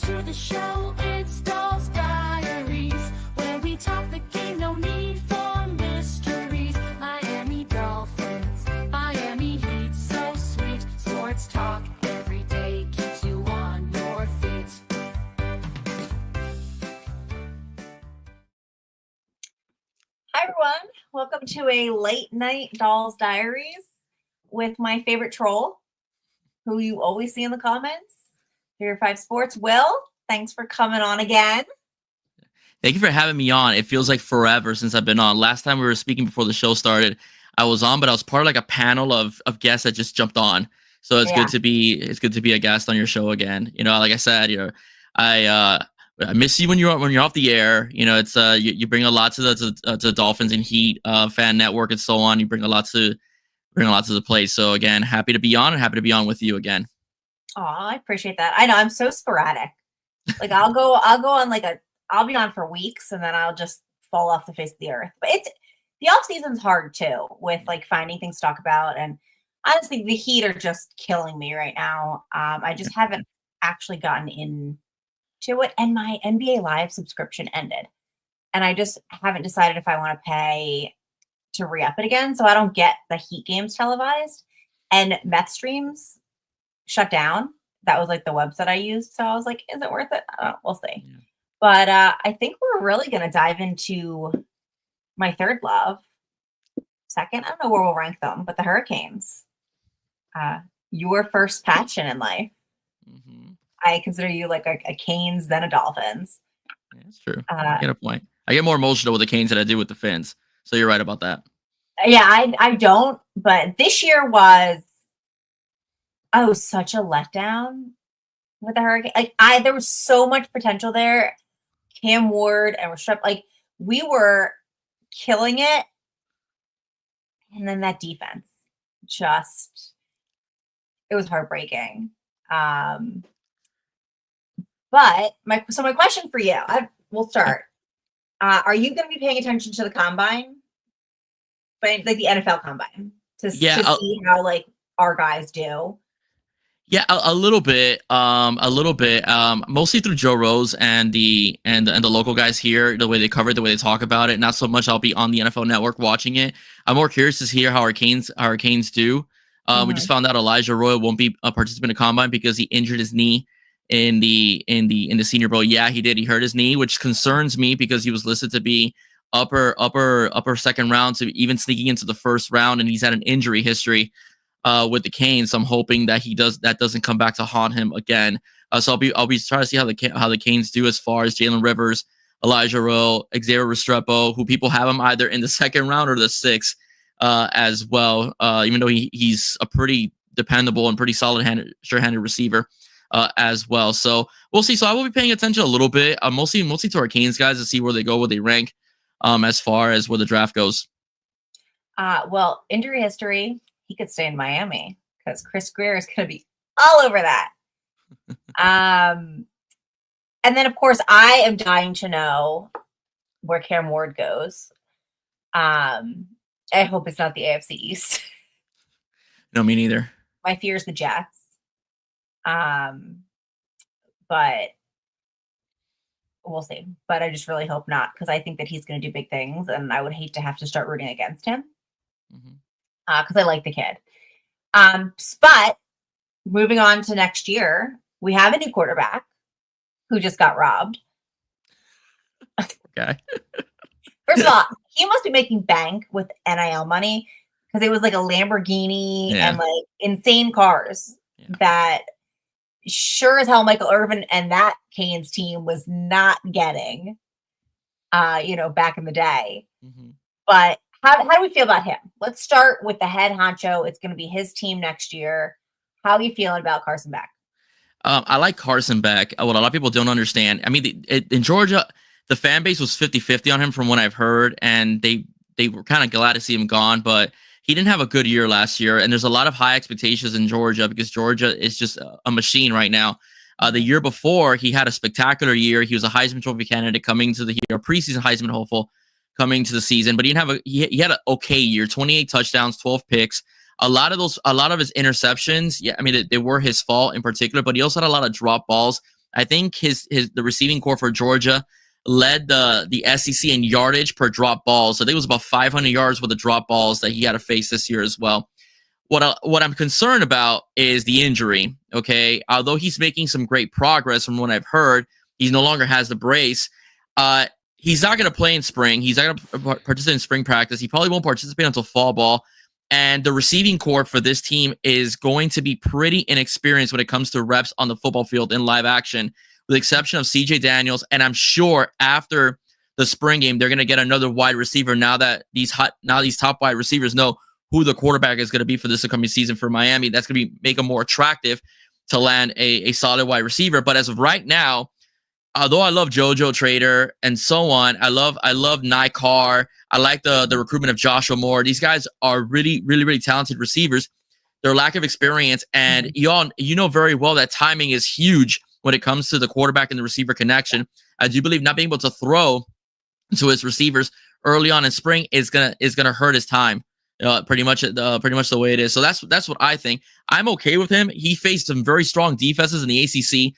to the show. It's Dolls Diaries, where we talk the game, no need for mysteries. Miami Dolphins, Miami Heat, so sweet. Sports talk every day keeps you on your feet. Hi everyone, welcome to a late night Dolls Diaries with my favorite troll, who you always see in the comments. Here 5 Sports. Will, thanks for coming on again. Thank you for having me on. It feels like forever since I've been on. Last time we were speaking before the show started, I was on, but I was part of like a panel of guests that just jumped on. So it's good to be a guest on your show again. You know, like I said, I miss you when you're off the air. You know, it's you bring a lot to the Dolphins and Heat fan network and so on. You bring a lot to the place. So again, happy to be on and happy to be on with you again. Oh, I appreciate that. I know I'm so sporadic. Like I'll go on I'll be on for weeks and then I'll just fall off the face of the earth. But the off season's hard too, with like finding things to talk about. And honestly, the Heat are just killing me right now. I just haven't actually gotten into it, and my NBA Live subscription ended, and I just haven't decided if I want to pay to re-up it again. So I don't get the Heat games televised, and Meth Streams shut down. That was like the website I used. So I was like, is it worth it? We'll see. Yeah. But I think we're really going to dive into my third love. Second, I don't know where we'll rank them, but the Hurricanes. Your first passion in life. Mm-hmm. I consider you like a Canes than a Dolphins. Yeah, that's true. I get a point. I get more emotional with the Canes than I do with the Fins. So you're right about that. Yeah, I don't. But this year was such a letdown with the Hurricane. Like there was so much potential there. Cam Ward and Restrepo, like we were killing it, and then that defense it was heartbreaking. But my question for you, we'll start. Are you going to be paying attention to the combine, like the NFL combine, to see how like our guys do? Yeah, a little bit. Mostly through Joe Rose and the local guys here, the way they cover it, the way they talk about it. Not so much I'll be on the NFL Network watching it. I'm more curious to hear how our Canes do. We just found out Elijah Royal won't be a participant in Combine because he injured his knee in the Senior Bowl. Yeah, he did. He hurt his knee, which concerns me because he was listed to be upper second round, to even sneaking into the first round, and he's had an injury history with the Canes. So I'm hoping that that doesn't come back to haunt him again. So I'll be trying to see how the Canes do as far as Jalen Rivers, Elijah Rowe, Xavier Restrepo, who people have him either in the second round or the sixth as well. Even though he's a pretty dependable and pretty solid sure-handed receiver as well. So we'll see. So I will be paying attention a little bit, mostly to our Canes guys to see where they go, where they rank, as far as where the draft goes. Well, injury history. He could stay in Miami because Chris Greer is going to be all over that. And then, of course, I am dying to know where Cam Ward goes. I hope it's not the AFC East. No, me neither. My fear is the Jets. But we'll see. But I just really hope not, because I think that he's going to do big things, and I would hate to have to start rooting against him. Mm-hmm. Because I like the kid. But moving on to next year, we have a new quarterback who just got robbed. Okay. First of all, he must be making bank with NIL money, because it was like a Lamborghini and like insane cars that sure as hell Michael Irvin and that Canes team was not getting, back in the day. Mm-hmm. But how do we feel about him? Let's start with the head honcho. It's going to be his team next year. How are you feeling about Carson Beck? I like Carson Beck. What a lot of people don't understand. I mean, in Georgia, the fan base was 50-50 on him from what I've heard, and they were kind of glad to see him gone, but he didn't have a good year last year, and there's a lot of high expectations in Georgia because Georgia is just a machine right now. The year before, he had a spectacular year. He was a Heisman Trophy candidate coming to the year, preseason Heisman hopeful coming to the season, but he had an okay year, 28 touchdowns, 12 picks. A lot of his interceptions, I mean, they were his fault in particular, but he also had a lot of drop balls I think the receiving core for Georgia led the SEC in yardage per drop balls. So I think it was about 500 yards with the drop balls that he had to face this year as well. What I'm concerned about is the injury. Okay, although he's making some great progress from what I've heard, he no longer has the brace. He's not going to play in spring. He's not going to participate in spring practice. He probably won't participate until fall ball. And the receiving core for this team is going to be pretty inexperienced when it comes to reps on the football field in live action, with the exception of CJ Daniels. And I'm sure after the spring game, they're going to get another wide receiver now that these top wide receivers know who the quarterback is going to be for this upcoming season for Miami. That's going to make them more attractive to land a solid wide receiver. But as of right now, although I love JoJo Trader and so on, I love Nikar. I like the recruitment of Joshua Moore. These guys are really, really, really talented receivers. Their lack of experience, and you know very well that timing is huge when it comes to the quarterback and the receiver connection. I do believe not being able to throw to his receivers early on in spring is gonna hurt his time. Pretty much the way it is. So that's what I think. I'm okay with him. He faced some very strong defenses in the ACC.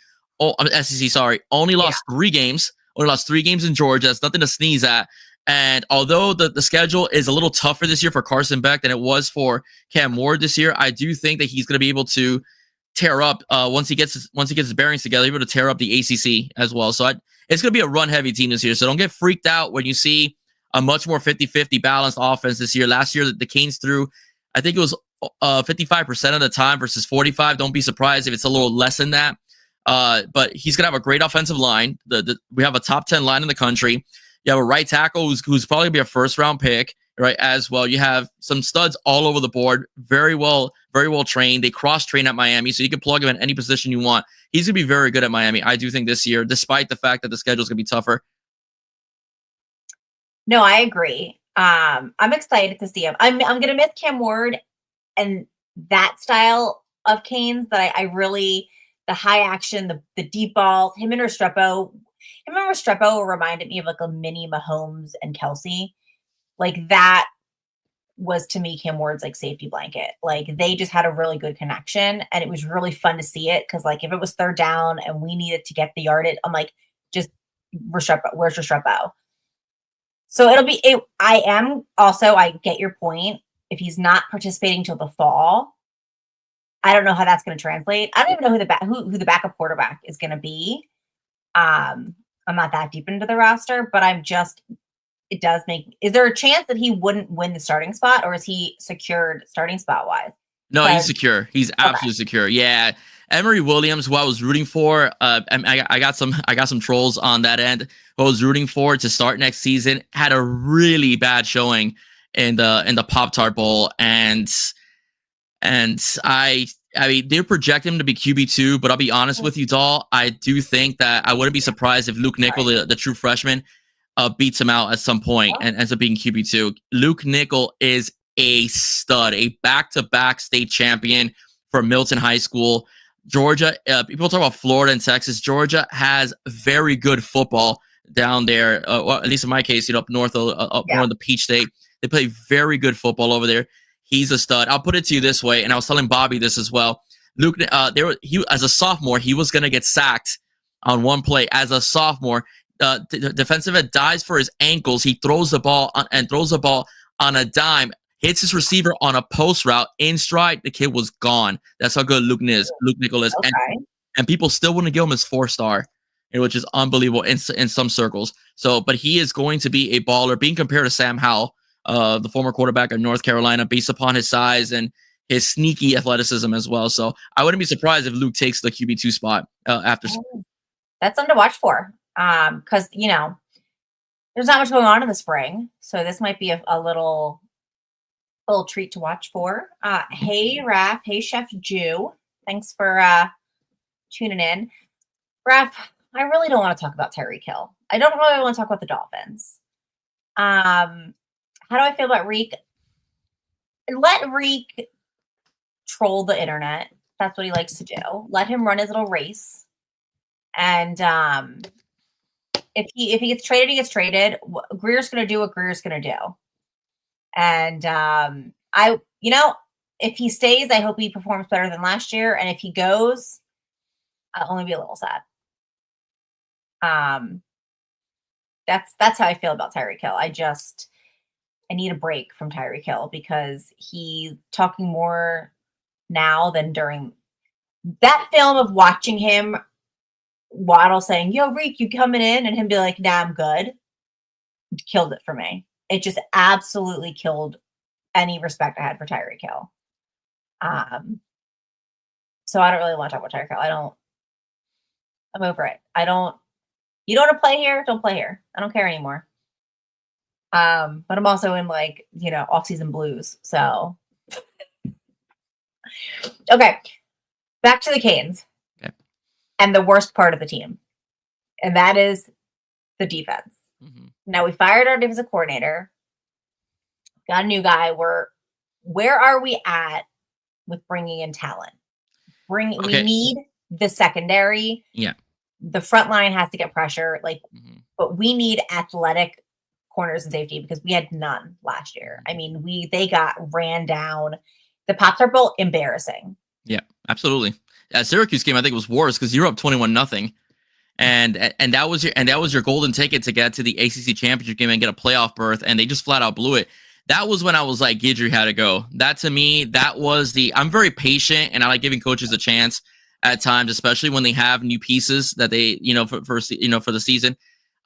SEC, sorry. Only lost 3 games. Only lost 3 games in Georgia. It's nothing to sneeze at. And although the schedule is a little tougher this year for Carson Beck than it was for Cam Ward this year, I do think that he's going to be able to tear up once he gets his bearings together, able to tear up the ACC as well. So it's going to be a run-heavy team this year. So don't get freaked out when you see a much more 50-50 balanced offense this year. Last year, the Canes threw, I think it was 55% of the time versus 45. Don't be surprised if it's a little less than that. But he's going to have a great offensive line. We have a top 10 line in the country. You have a right tackle who's probably going to be a first-round pick, right, as well. You have some studs all over the board, very well trained. They cross-train at Miami, so you can plug him in any position you want. He's going to be very good at Miami, I do think, this year, despite the fact that the schedule is going to be tougher. No, I agree. I'm excited to see him. I'm going to miss Cam Ward and that style of Canes, but I really, the high action, the deep balls, him and Restrepo reminded me of like a mini Mahomes and Kelsey. Like that was to me Cam Ward's like safety blanket. Like they just had a really good connection, and it was really fun to see it because like if it was third down and we needed to get the yardage, I'm like, just Restrepo, where's Restrepo? So I get your point. If he's not participating till the fall, I don't know how that's going to translate. I don't even know who the backup quarterback is going to be. I'm not that deep into the roster, but is there a chance that he wouldn't win the starting spot, or is he secured starting spot wise? No, he's secure. He's absolutely secure. Yeah. Emory Williams, who I was rooting for, I got some trolls on that end. Who I was rooting for to start next season, had a really bad showing in the Pop-Tart Bowl, and I mean they project him to be QB2, but I'll be honest with you, Doll. I do think that I wouldn't be surprised if Luke Nickel, the true freshman, beats him out at some point and ends up being QB2. Luke Nickel is a stud, a back-to-back state champion for Milton High School. Georgia, people talk about Florida and Texas. Georgia has very good football down there, or at least in my case, up north of the Peach State. They play very good football over there. He's a stud. I'll put it to you this way, and I was telling Bobby this as well. Luke, as a sophomore, he was going to get sacked on one play. As a sophomore, the defensive end dives for his ankles. He throws the ball on a dime, hits his receiver on a post route in stride. The kid was gone. That's how good Luke Nickel is. Okay. And people still wouldn't give him his 4-star, which is unbelievable in some circles. So, but he is going to be a baller, being compared to Sam Howell, the former quarterback of North Carolina, based upon his size and his sneaky athleticism as well. So I wouldn't be surprised if Luke takes the QB2 spot after. That's something to watch for. Because there's not much going on in the spring, so this might be a little treat to watch for. Hey Raph, hey Chef Jew, thanks for tuning in. Raph, I really don't want to talk about Tyreek Hill. I don't really want to talk about the Dolphins. How do I feel about Reek? Let Reek troll the internet. That's what he likes to do. Let him run his little race. And if he gets traded, he gets traded. Greer's going to do what Greer's going to do. And if he stays, I hope he performs better than last year. And if he goes, I'll only be a little sad. That's how I feel about Tyreek Hill. I need a break from Tyreek Hill because he's talking more now than during that film of watching him, Waddle saying, "Yo, Reek, you coming in?" and him be like, "Nah, I'm good." Killed it for me. It just absolutely killed any respect I had for Tyreek Hill. So I don't really want to talk about Tyreek Hill. I'm over it. You don't want to play here? Don't play here. I don't care anymore. But I'm also in like, off-season blues. So okay. Back to the Canes. Okay. And the worst part of the team. And that is the defense. Mm-hmm. Now we fired our defensive coordinator. Got a new guy. Where are we at with bringing in talent? We need the secondary. Yeah. The front line has to get pressure. But we need athletic corners and safety because we had none last year. I mean, they got ran down. The Pops are both embarrassing. Yeah, absolutely. Syracuse game, I think, was worse because you're up 21-0. And that was your golden ticket to get to the ACC championship game and get a playoff berth, and they just flat out blew it. That was when I was like, Guidry had to go. That to me, that was I'm very patient and I like giving coaches a chance at times, especially when they have new pieces that they, for the season.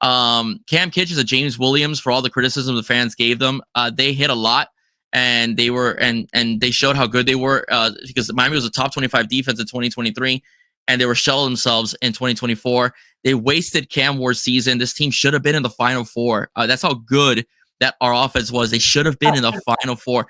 Cam Kitchens and James Williams, for all the criticism the fans gave them, they hit a lot, and they were and they showed how good they were because Miami was a top 25 defense in 2023, and they were shelling themselves in 2024. They wasted Cam Ward's season. This team should have been in the Final Four. That's how good that our offense was. They should have been in the Final Four.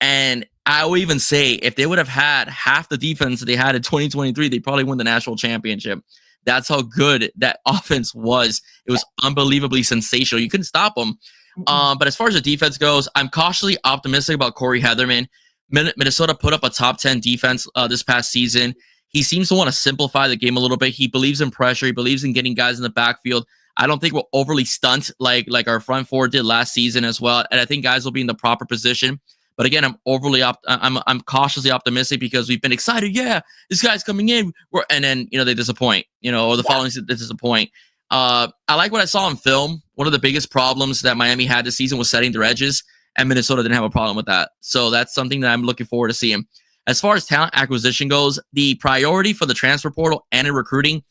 And I will even say, if they would have had half the defense that they had in 2023, they probably win the national championship. That's how good that offense was. It was unbelievably sensational. You couldn't stop them. But as far as the defense goes, I'm cautiously optimistic about Corey Heatherman. Minnesota put up a top 10 defense this past season. He seems to want to simplify the game a little bit. He believes in pressure. He believes in getting guys in the backfield. I don't think we'll overly stunt like our front four did last season as well. And I think guys will be in the proper position. But again, I'm cautiously optimistic because we've been excited. Yeah, this guy's coming in. And then, they disappoint, or the following season they disappoint. I like what I saw on film. One of the biggest problems that Miami had this season was setting their edges, and Minnesota didn't have a problem with that. So that's something that I'm looking forward to seeing. As far as talent acquisition goes, the priority for the transfer portal and in recruiting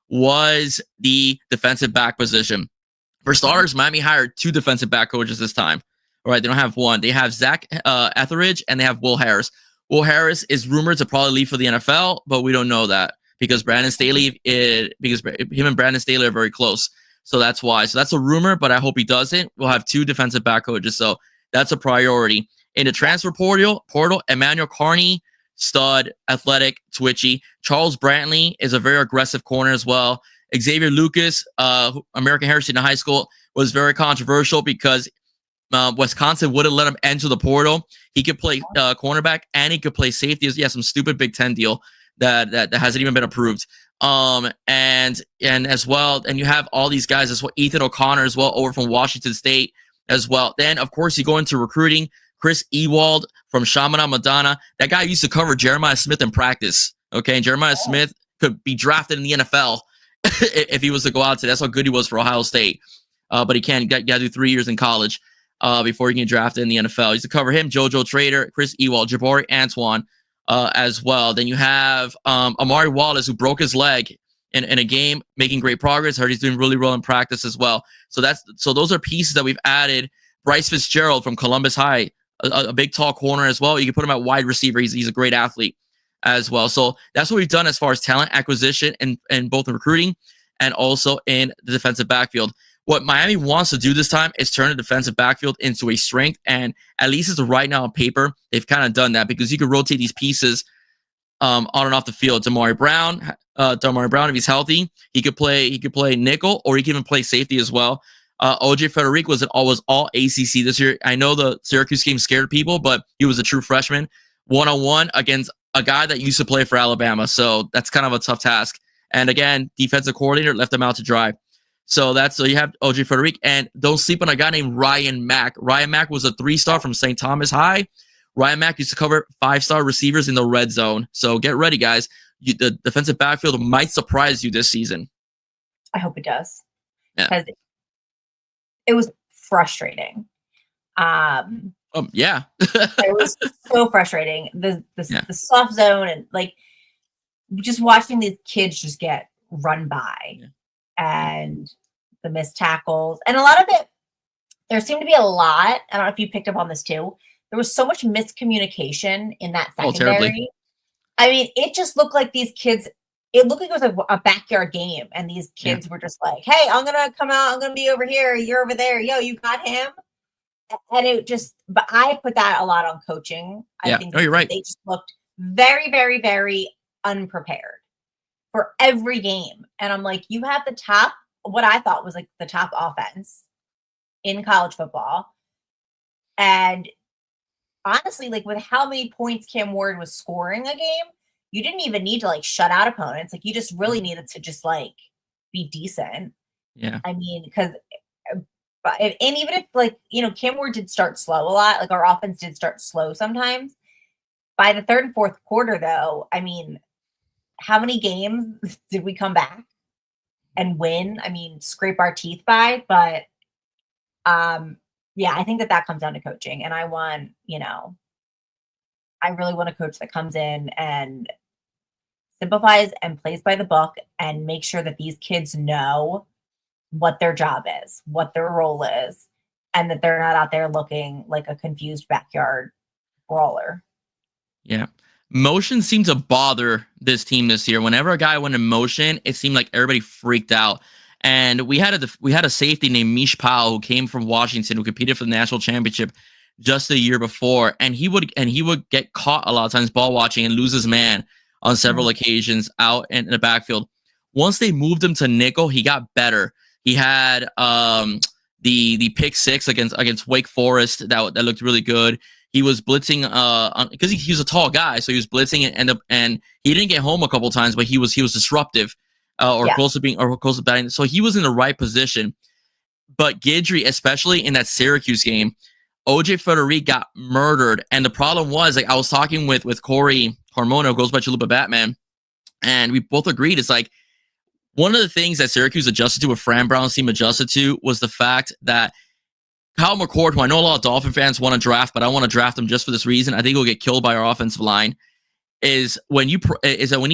was the defensive back position. For starters, Miami hired 2 defensive back coaches this time. All right, they don't have one. They have Zach Etheridge and they have Will Harris. Will Harris is rumored to probably leave for the NFL, but we don't know that because him and Brandon Staley are very close. So that's why. So that's a rumor, but I hope he doesn't. We'll have 2 defensive back coaches. So that's a priority. In the transfer portal, Emmanuel Carney, stud, athletic, twitchy. Charles Brantley is a very aggressive corner as well. Xavier Lucas, American Heritage in high school, was very controversial because Wisconsin wouldn't let him enter the portal. He could play cornerback and he could play safety. Yeah, some stupid Big Ten deal that hasn't even been approved. And as well, and you have all these guys as well. Ethan O'Connor as well over from Washington State as well. Then of course you go into recruiting. Chris Ewald from Chaminade Madonna. That guy used to cover Jeremiah Smith in practice. Okay, and Jeremiah Smith could be drafted in the NFL if he was to go out today. That's how good he was for Ohio State. But he can't. You got to do 3 years in college before he can get drafted in the NFL. He used to cover him, JoJo Trader, Chris Ewald, Jabari Antoine as well. Then you have Amari Wallace, who broke his leg in a game, making great progress. I heard he's doing really well in practice as well. So those are pieces that we've added. Bryce Fitzgerald from Columbus High, a big tall corner as well. You can put him at wide receiver. He's a great athlete as well. So that's what we've done as far as talent acquisition and both in recruiting and also in the defensive backfield. What Miami wants to do this time is turn the defensive backfield into a strength. And at least as of right now on paper, they've kind of done that because you can rotate these pieces on and off the field. Damari Brown, if he's healthy, he could play nickel or he can even play safety as well. OJ Federico was all ACC this year. I know the Syracuse game scared people, but he was a true freshman, 1-on-1 against a guy that used to play for Alabama. So that's kind of a tough task. And again, defensive coordinator left him out to dry. So you have OJ Federico, and don't sleep on a guy named Ryan Mack. Ryan Mack was a 3-star from St. Thomas High. Ryan Mack used to cover 5-star receivers in the red zone. So get ready, guys. The defensive backfield might surprise you this season. I hope it does. Yeah. Because it was frustrating. Yeah. It was so frustrating. Yeah. The soft zone and like just watching these kids just get run by Yeah. and the missed tackles. And a lot of it, there seemed to be a lot. I don't know if you picked up on this too. There was so much miscommunication in that Oh, terribly. secondary. I mean, it just looked like these kids, it looked like it was a backyard game. And these Yeah. kids were just like, hey, I'm going to come out. I'm going to be over here. You're over there. Yo, you got him. And it just, but I put that a lot on coaching. Yeah. I think No, you're right. they just looked very, very, very unprepared for every game. And I'm like, you have the top, what I thought was like the top offense in college football. And honestly, like with how many points Cam Ward was scoring a game, you didn't even need to like shut out opponents. Like you just really needed to just like be decent. Yeah. I mean, because and even if like, you know, Cam Ward did start slow a lot, like our offense did start slow sometimes. By the third and fourth quarter, though, I mean, how many games did we come back and win? I mean, scrape our teeth by, but yeah, I think that comes down to coaching. And I want, you know, I really want a coach that comes in and simplifies and plays by the book and make sure that these kids know what their job is, what their role is, and that they're not out there looking like a confused backyard brawler. Yeah. Motion seemed to bother this team this year. Whenever a guy went in motion, it seemed like everybody freaked out. And we had a safety named Mish Powell who came from Washington, who competed for the national championship just a year before, and he would get caught a lot of times ball watching and lose his man on several occasions out in the backfield. Once they moved him to nickel, he got better. He had the pick six against Wake Forest that looked really good. He was blitzing because he was a tall guy, so he was blitzing and he didn't get home a couple times, but he was disruptive close to batting. So he was in the right position. But Guidry, especially in that Syracuse game, OJ Federic got murdered, and the problem was like I was talking with Corey Carmona, who goes by Chalupa Batman, and we both agreed it's like one of the things that Syracuse adjusted to, what Fran Brown's team adjusted to, was the fact that Kyle McCord, who I know a lot of Dolphin fans want to draft, but I want to draft him just for this reason. I think he'll get killed by our offensive line. Is when he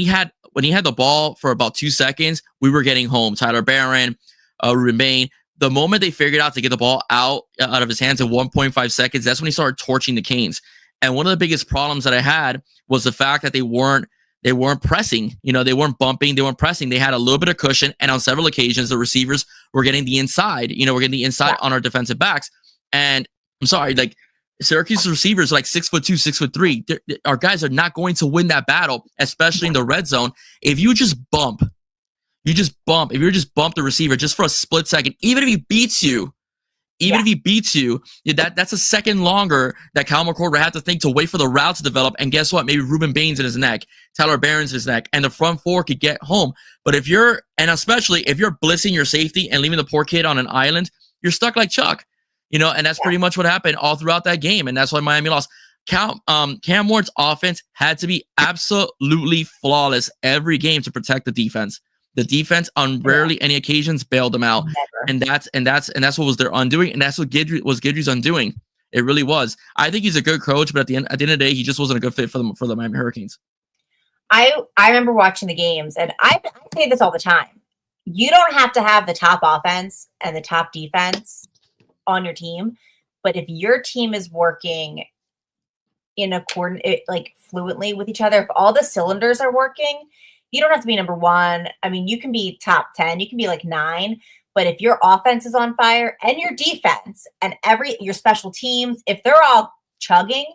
had the ball for about 2 seconds, we were getting home. Tyler Barron, Ruben Bain. The moment they figured out to get the ball out of his hands in 1.5 seconds, that's when he started torching the Canes. And one of the biggest problems that I had was the fact that they weren't pressing. You know, they weren't bumping, they weren't pressing. They had a little bit of cushion, and on several occasions, the receivers were getting the inside. You know, we're getting the inside on our defensive backs. And I'm sorry, like Syracuse receivers are like 6'2", 6'3". Our guys are not going to win that battle, especially in the red zone. If you just bump, if you just bump the receiver just for a split second, even if he beats you, that's a second longer that Kyle McCord would have to think to wait for the route to develop. And guess what? Maybe Ruben Bain's in his neck, Tyler Barron's in his neck, and the front four could get home. But especially if you're blitzing your safety and leaving the poor kid on an island, you're stuck like Chuck. You know, and that's pretty much what happened all throughout that game. And that's why Miami lost. Cam Ward's offense had to be absolutely flawless every game to protect the defense. The defense on rarely any occasions bailed them out. Never. And that's what was their undoing. And that's what Guidry's undoing. It really was. I think he's a good coach, but at the end of the day, he just wasn't a good fit for the Miami Hurricanes. I remember watching the games, and I say this all the time. You don't have to have the top offense and the top defense on your team, but if your team is working in like fluently with each other, if all the cylinders are working, you don't have to be number one. I mean, you can be top 10, you can be like 9, but if your offense is on fire and your defense and your special teams, if they're all chugging,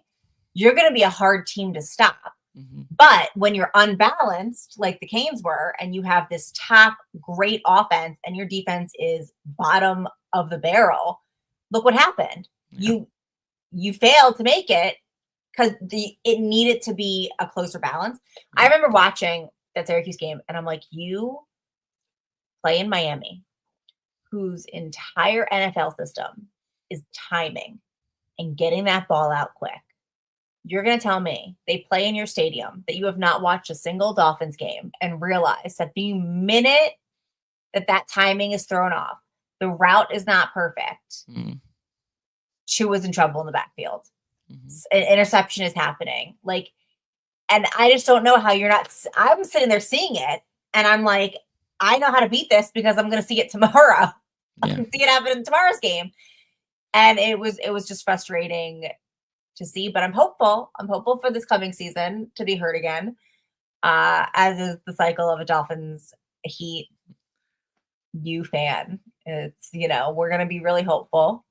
you're going to be a hard team to stop. Mm-hmm. But when you're unbalanced, like the Canes were, and you have this top great offense and your defense is bottom of the barrel, look what happened. Yeah. You failed to make it because it needed to be a closer balance. Yeah. I remember watching that Syracuse game, and I'm like, you play in Miami, whose entire NFL system is timing and getting that ball out quick. You're going to tell me they play in your stadium that you have not watched a single Dolphins game and realize that the minute that timing is thrown off. The route is not perfect. Mhm. Tua was in trouble in the backfield. Mhm. An interception is happening. Like, and I just don't know how you're not. I'm sitting there seeing it, and I'm like, I know how to beat this because I'm going to see it tomorrow. I Yeah. can see it happen in tomorrow's game. And it was just frustrating to see, but I'm hopeful. I'm hopeful for this coming season to be heard again. As is the cycle of a Dolphins Heat U fan. It's, we're gonna be really hopeful.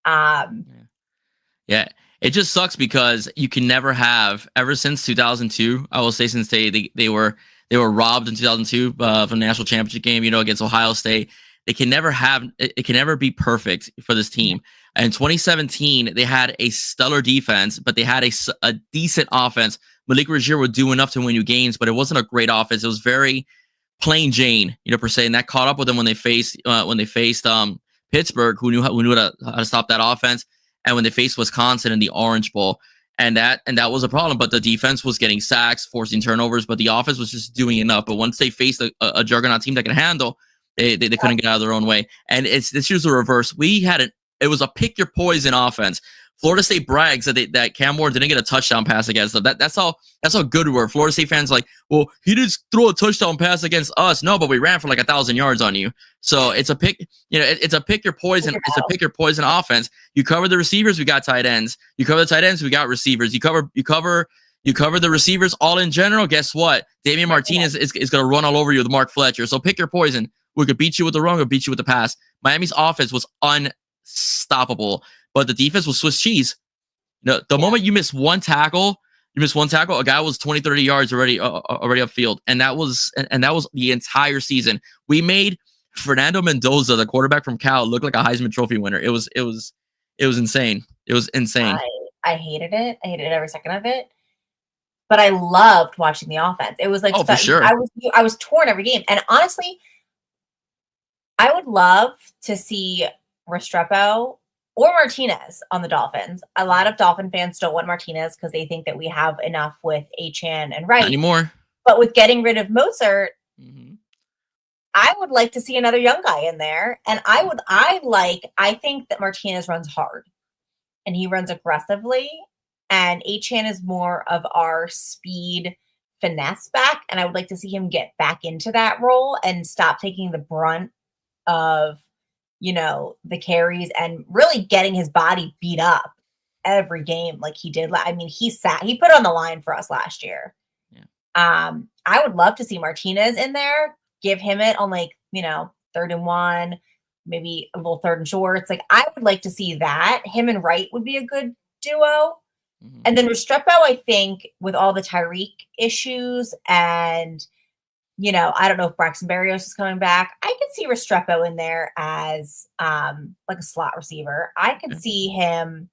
Yeah, it just sucks because you can never have ever since 2002. I will say since they were robbed in 2002 from the national championship game, against Ohio State. They can never have it can never be perfect for this team. In 2017, they had a stellar defense, but they had a decent offense. Malik Rozier would do enough to win you games, but it wasn't a great offense. It was very plain Jane, per se, and that caught up with them when they faced Pittsburgh, who knew how to stop that offense, and when they faced Wisconsin in the Orange Bowl, and that was a problem. But the defense was getting sacks, forcing turnovers, but the offense was just doing enough. But once they faced a juggernaut team that can handle, they couldn't get out of their own way. And this year's the reverse. It was a pick your poison offense. Florida State brags that Cam Ward didn't get a touchdown pass against them. That's how good we were. Florida State fans like, well, he didn't throw a touchdown pass against us. No, but we ran for like 1,000 yards on you. So it's a pick. It's a pick your poison. It's a pick your poison offense. You cover the receivers, we got tight ends. You cover the tight ends, we got receivers. You cover the receivers all in general. Guess what? Damian Martinez is going to run all over you with Mark Fletcher. So pick your poison. We could beat you with the run, or beat you with the pass. Miami's offense was unstoppable, but the defense was Swiss cheese. The moment you miss one tackle, a guy was 20, 30 yards already upfield. And that was the entire season. We made Fernando Mendoza, the quarterback from Cal, look like a Heisman Trophy winner. It was insane. It was insane. I hated it. I hated every second of it. But I loved watching the offense. It was like, for sure. I was torn every game. And honestly, I would love to see Restrepo or Martinez on the Dolphins. A lot of Dolphin fans don't want Martinez because they think that we have enough with Achane and Wright. Not anymore. But with getting rid of Mozart, Mm-hmm. I would like to see another young guy in there. And I think that Martinez runs hard and he runs aggressively. And Achane is more of our speed finesse back. And I would like to see him get back into that role and stop taking the brunt of, the carries and really getting his body beat up every game like he did. I mean, he put on the line for us last year. Yeah. I would love to see Martinez in there, give him it on 3rd and 1, maybe a little 3rd and shorts. Like, I would like to see that. Him and Wright would be a good duo. Mm-hmm. And then Restrepo, I think, with all the Tyreek issues and I don't know if Braxton Berrios is coming back. I could see Restrepo in there as like a slot receiver. I could see him.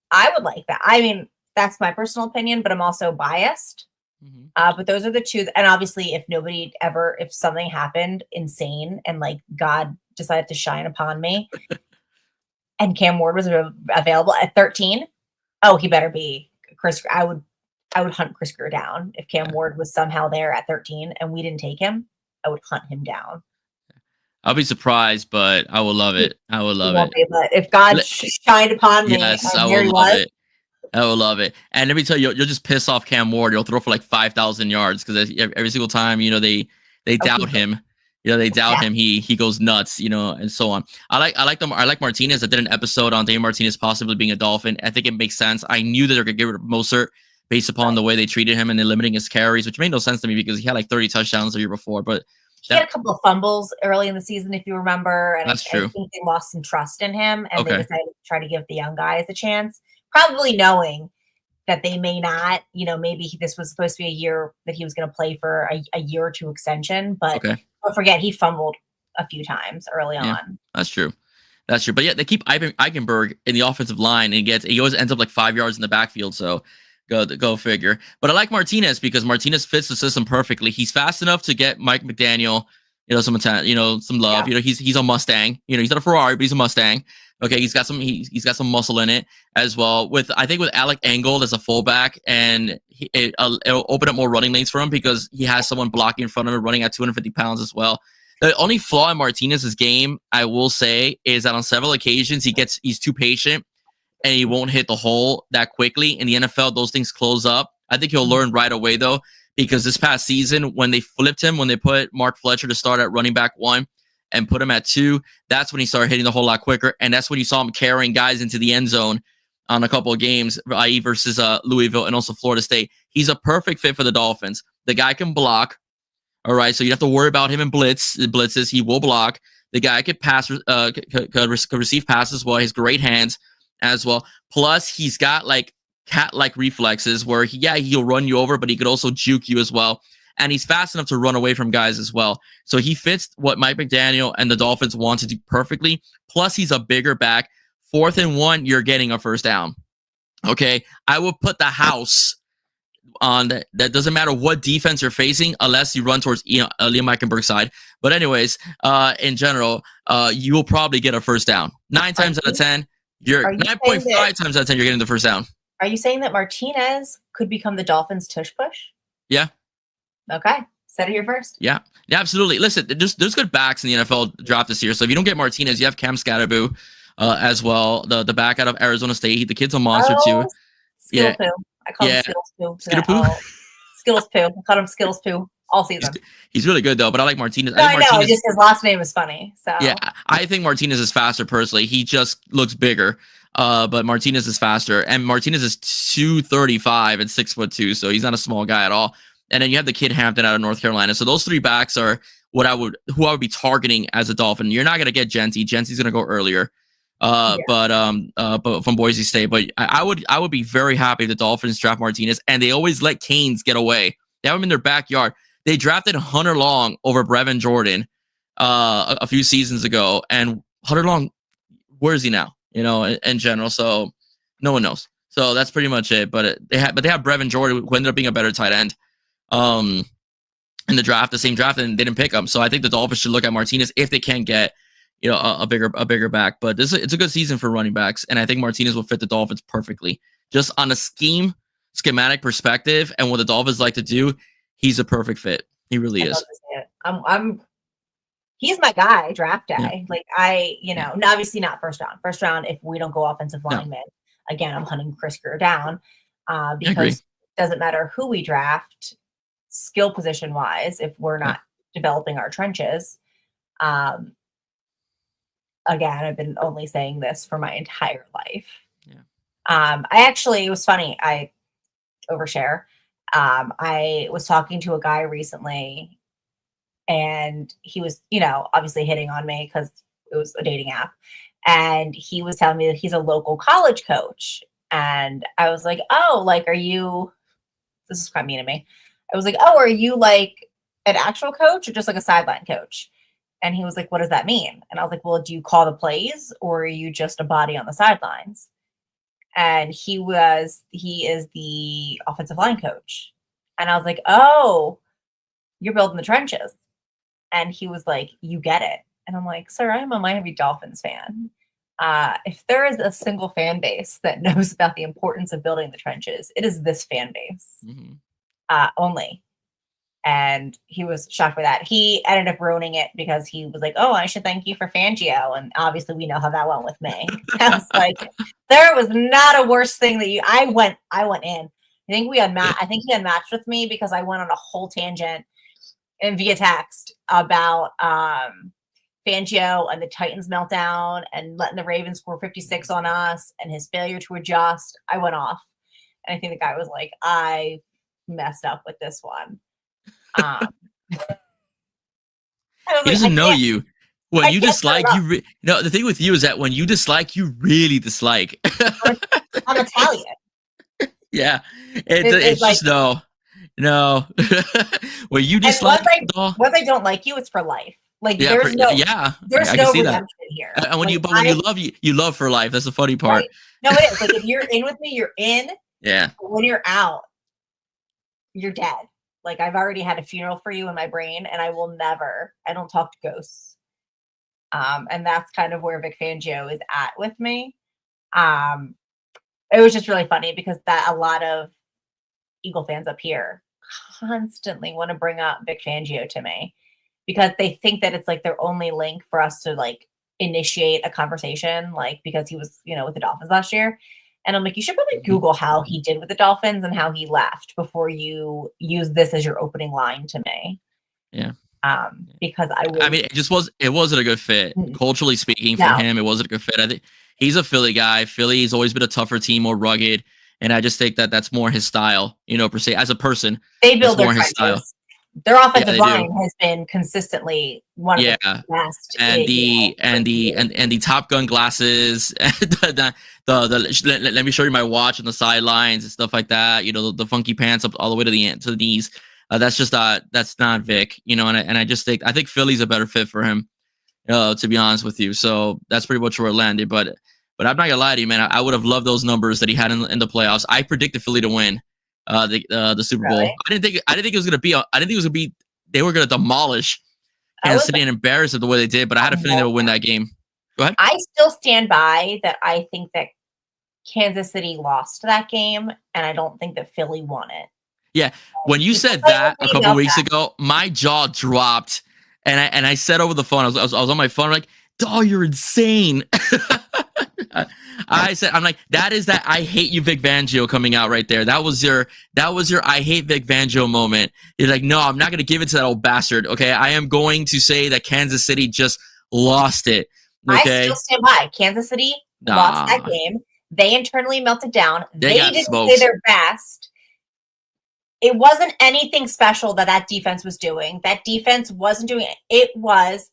I would like that. I mean, that's my personal opinion, but I'm also biased. Mm-hmm. But those are the two. And obviously, if something happened insane and like God decided to shine upon me and Cam Ward was available at 13, oh, he better be Chris. I would hunt Chris Greer down if Cam Ward was somehow there at 13 and we didn't take him. I would hunt him down. I'll be surprised, but I will love it. I will love it. But if God shined upon me, yes, I will love it. I will love it. And let me tell you, you'll just piss off Cam Ward. You'll throw for like 5,000 yards because every single time, they doubt him. They doubt him. He goes nuts, and so on. I like Martinez. I did an episode on Dave Martinez possibly being a Dolphin. I think it makes sense. I knew that they're gonna get rid of Mostert based upon the way they treated him and they're limiting his carries, which made no sense to me because he had like 30 touchdowns the year before. But he had a couple of fumbles early in the season, if you remember. And that's true. I think they lost some trust in him and they decided to try to give the young guys a chance, probably knowing that they may not, maybe this was supposed to be a year that he was going to play for a year or two extension. But don't forget, he fumbled a few times early on. That's true. That's true. But yeah, they keep Eichenberg in the offensive line and he always ends up like 5 yards in the backfield. So go figure. But I like Martinez because Martinez fits the system perfectly. He's fast enough to get Mike McDaniel, some love. Yeah. He's a Mustang. He's not a Ferrari, but he's a Mustang. Okay, he's got some muscle in it as well. I think with Alec Angold as a fullback, and it'll open up more running lanes for him because he has someone blocking in front of him, running at 250 pounds as well. The only flaw in Martinez's game, I will say, is that on several occasions he's too patient and he won't hit the hole that quickly. In the NFL, those things close up. I think he'll learn right away though, because this past season when they flipped him, when they put Mark Fletcher to start at running back 1 and put him at 2, that's when he started hitting the hole a lot quicker, and that's when you saw him carrying guys into the end zone on a couple of games, i.e. versus Louisville and also Florida State. He's a perfect fit for the Dolphins. The guy can block. All right, so you have to worry about him in blitzes. He will block. The guy could pass, could receive passes well. He has great hands as well. Plus, he's got like cat-like reflexes where he'll run you over, but he could also juke you as well. And he's fast enough to run away from guys as well. So he fits what Mike McDaniel and the Dolphins want to do perfectly. Plus, he's a bigger back. 4th and 1, you're getting a first down. Okay, I will put the house on that. That doesn't matter what defense you're facing, unless you run towards Liam Eichenberg's side. But anyways, in general, you will probably get a first down. 9 times out of 10, you're 9.5 times out of 10, you're getting the first down. Are you saying that Martinez could become the Dolphins' tush push? Yeah. Okay. Said it here first. Yeah, absolutely. Listen, there's good backs in the NFL draft this year. So if you don't get Martinez, you have Cam Scatterboo as well. The back out of Arizona State. The kid's a monster too. Skills poo. I call him Skills poo. Skills poo. I called him Skills poo all season. He's really good though, but I like Martinez. No, I know. Just his last name is funny. So yeah, I think Martinez is faster personally. He just looks bigger. But Martinez is faster, and Martinez is 235 and 6'2", so he's not a small guy at all. And then you have the kid Hampton out of North Carolina. So those 3 backs are who I would be targeting as a Dolphin. You're not going to get Genty. Genty's going to go earlier. But from Boise State. But I would be very happy if the Dolphins draft Martinez, and they always let Canes get away. They have him in their backyard. They drafted Hunter Long over Brevin Jordan a few seasons ago, and Hunter Long, where is he now? In general. So no one knows. So that's pretty much it. But they have Brevin Jordan, who ended up being a better tight end in the draft, the same draft, and they didn't pick him. So I think the Dolphins should look at Martinez if they can get a bigger back. But it's a good season for running backs, and I think Martinez will fit the Dolphins perfectly. Just on a schematic perspective, and what the Dolphins like to do, he's a perfect fit. He really is. He's my guy draft day. Yeah. Obviously not first round. First round, if we don't go offensive lineman, again, I'm hunting Chris Greer down because it doesn't matter who we draft, skill position wise, if we're not developing our trenches. Again, I've been only saying this for my entire life. Yeah. It was funny. I overshare. I was talking to a guy recently, and he was, obviously hitting on me because it was a dating app. And he was telling me that he's a local college coach. And I was like, oh, are you, this is quite mean to me. I was like, oh, are you like an actual coach or just like a sideline coach? And he was like, what does that mean? And I was like, well, do you call the plays or are you just a body on the sidelines? And he is the offensive line coach. And I was like, oh, you're building the trenches. And he was like, you get it. And I'm like, sir, I'm a Miami Dolphins fan. If there is a single fan base that knows about the importance of building the trenches, it is this fan base only. And he was shocked by that. He ended up ruining it because he was like, oh, I should thank you for Fangio. And obviously we know how that went with me. I was like, there was not a worse thing that I went in. I think he unmatched with me because I went on a whole tangent and via text about Fangio and the Titans meltdown and letting the Ravens score 56 on us and his failure to adjust. I went off. And I think the guy was like, I messed up with this one. He doesn't know you. When you dislike, the thing with you is that when you dislike, you really dislike. I'm Italian. Yeah. It's like, just no. When you dislike, once I don't like you, it's for life. There's no redemption here. And when you love, you love for life. That's the funny part. Right. No, it is. If you're in with me, you're in. Yeah. When you're out, you're dead. I've already had a funeral for you in my brain, and I don't talk to ghosts. And that's kind of where Vic Fangio is at with me. It was just really funny because a lot of Eagle fans up here constantly want to bring up Vic Fangio to me. because they think that it's like their only link for us to like initiate a conversation, like because he was, with the Dolphins last year. And I'm like, you should probably Google how he did with the Dolphins and how he left before you use this as your opening line to me. Yeah. Because I mean, it wasn't a good fit. Culturally speaking, for him, it wasn't a good fit. I think he's a Philly guy. Philly's always been a tougher team, more rugged. And I just think that that's more his style, per se, as a person. They build their trenches. Their offensive line has been consistently one of the best. And the Top Gun glasses, let me show you my watch on the sidelines and stuff like that. The funky pants up all the way to the knees. That's just that's not Vic, and I just think Philly's a better fit for him, to be honest with you. So that's pretty much where it landed. But I'm not gonna lie to you, man. I would have loved those numbers that he had in the playoffs. I predicted Philly to win the Super Bowl. I didn't think it was gonna be. They were gonna demolish Kansas City and embarrass it the way they did. But I had a feeling they would win that game. Go ahead. I still stand by that. I think that Kansas City lost that game, and I don't think that Philly won it. Yeah, when you said that a couple weeks ago, my jaw dropped, and I said over the phone, I was on my phone, like, "Dog, you're insane." I'm like, that is that I hate you, Vic Fangio coming out right there. That was your I hate Vic Fangio moment. You're like, no, I'm not going to give it to that old bastard. Okay, I am going to say that Kansas City just lost it. Okay? I still stand by. Kansas City lost that game. They internally melted down. They didn't play their best. It wasn't anything special that defense was doing. That defense wasn't doing it. It was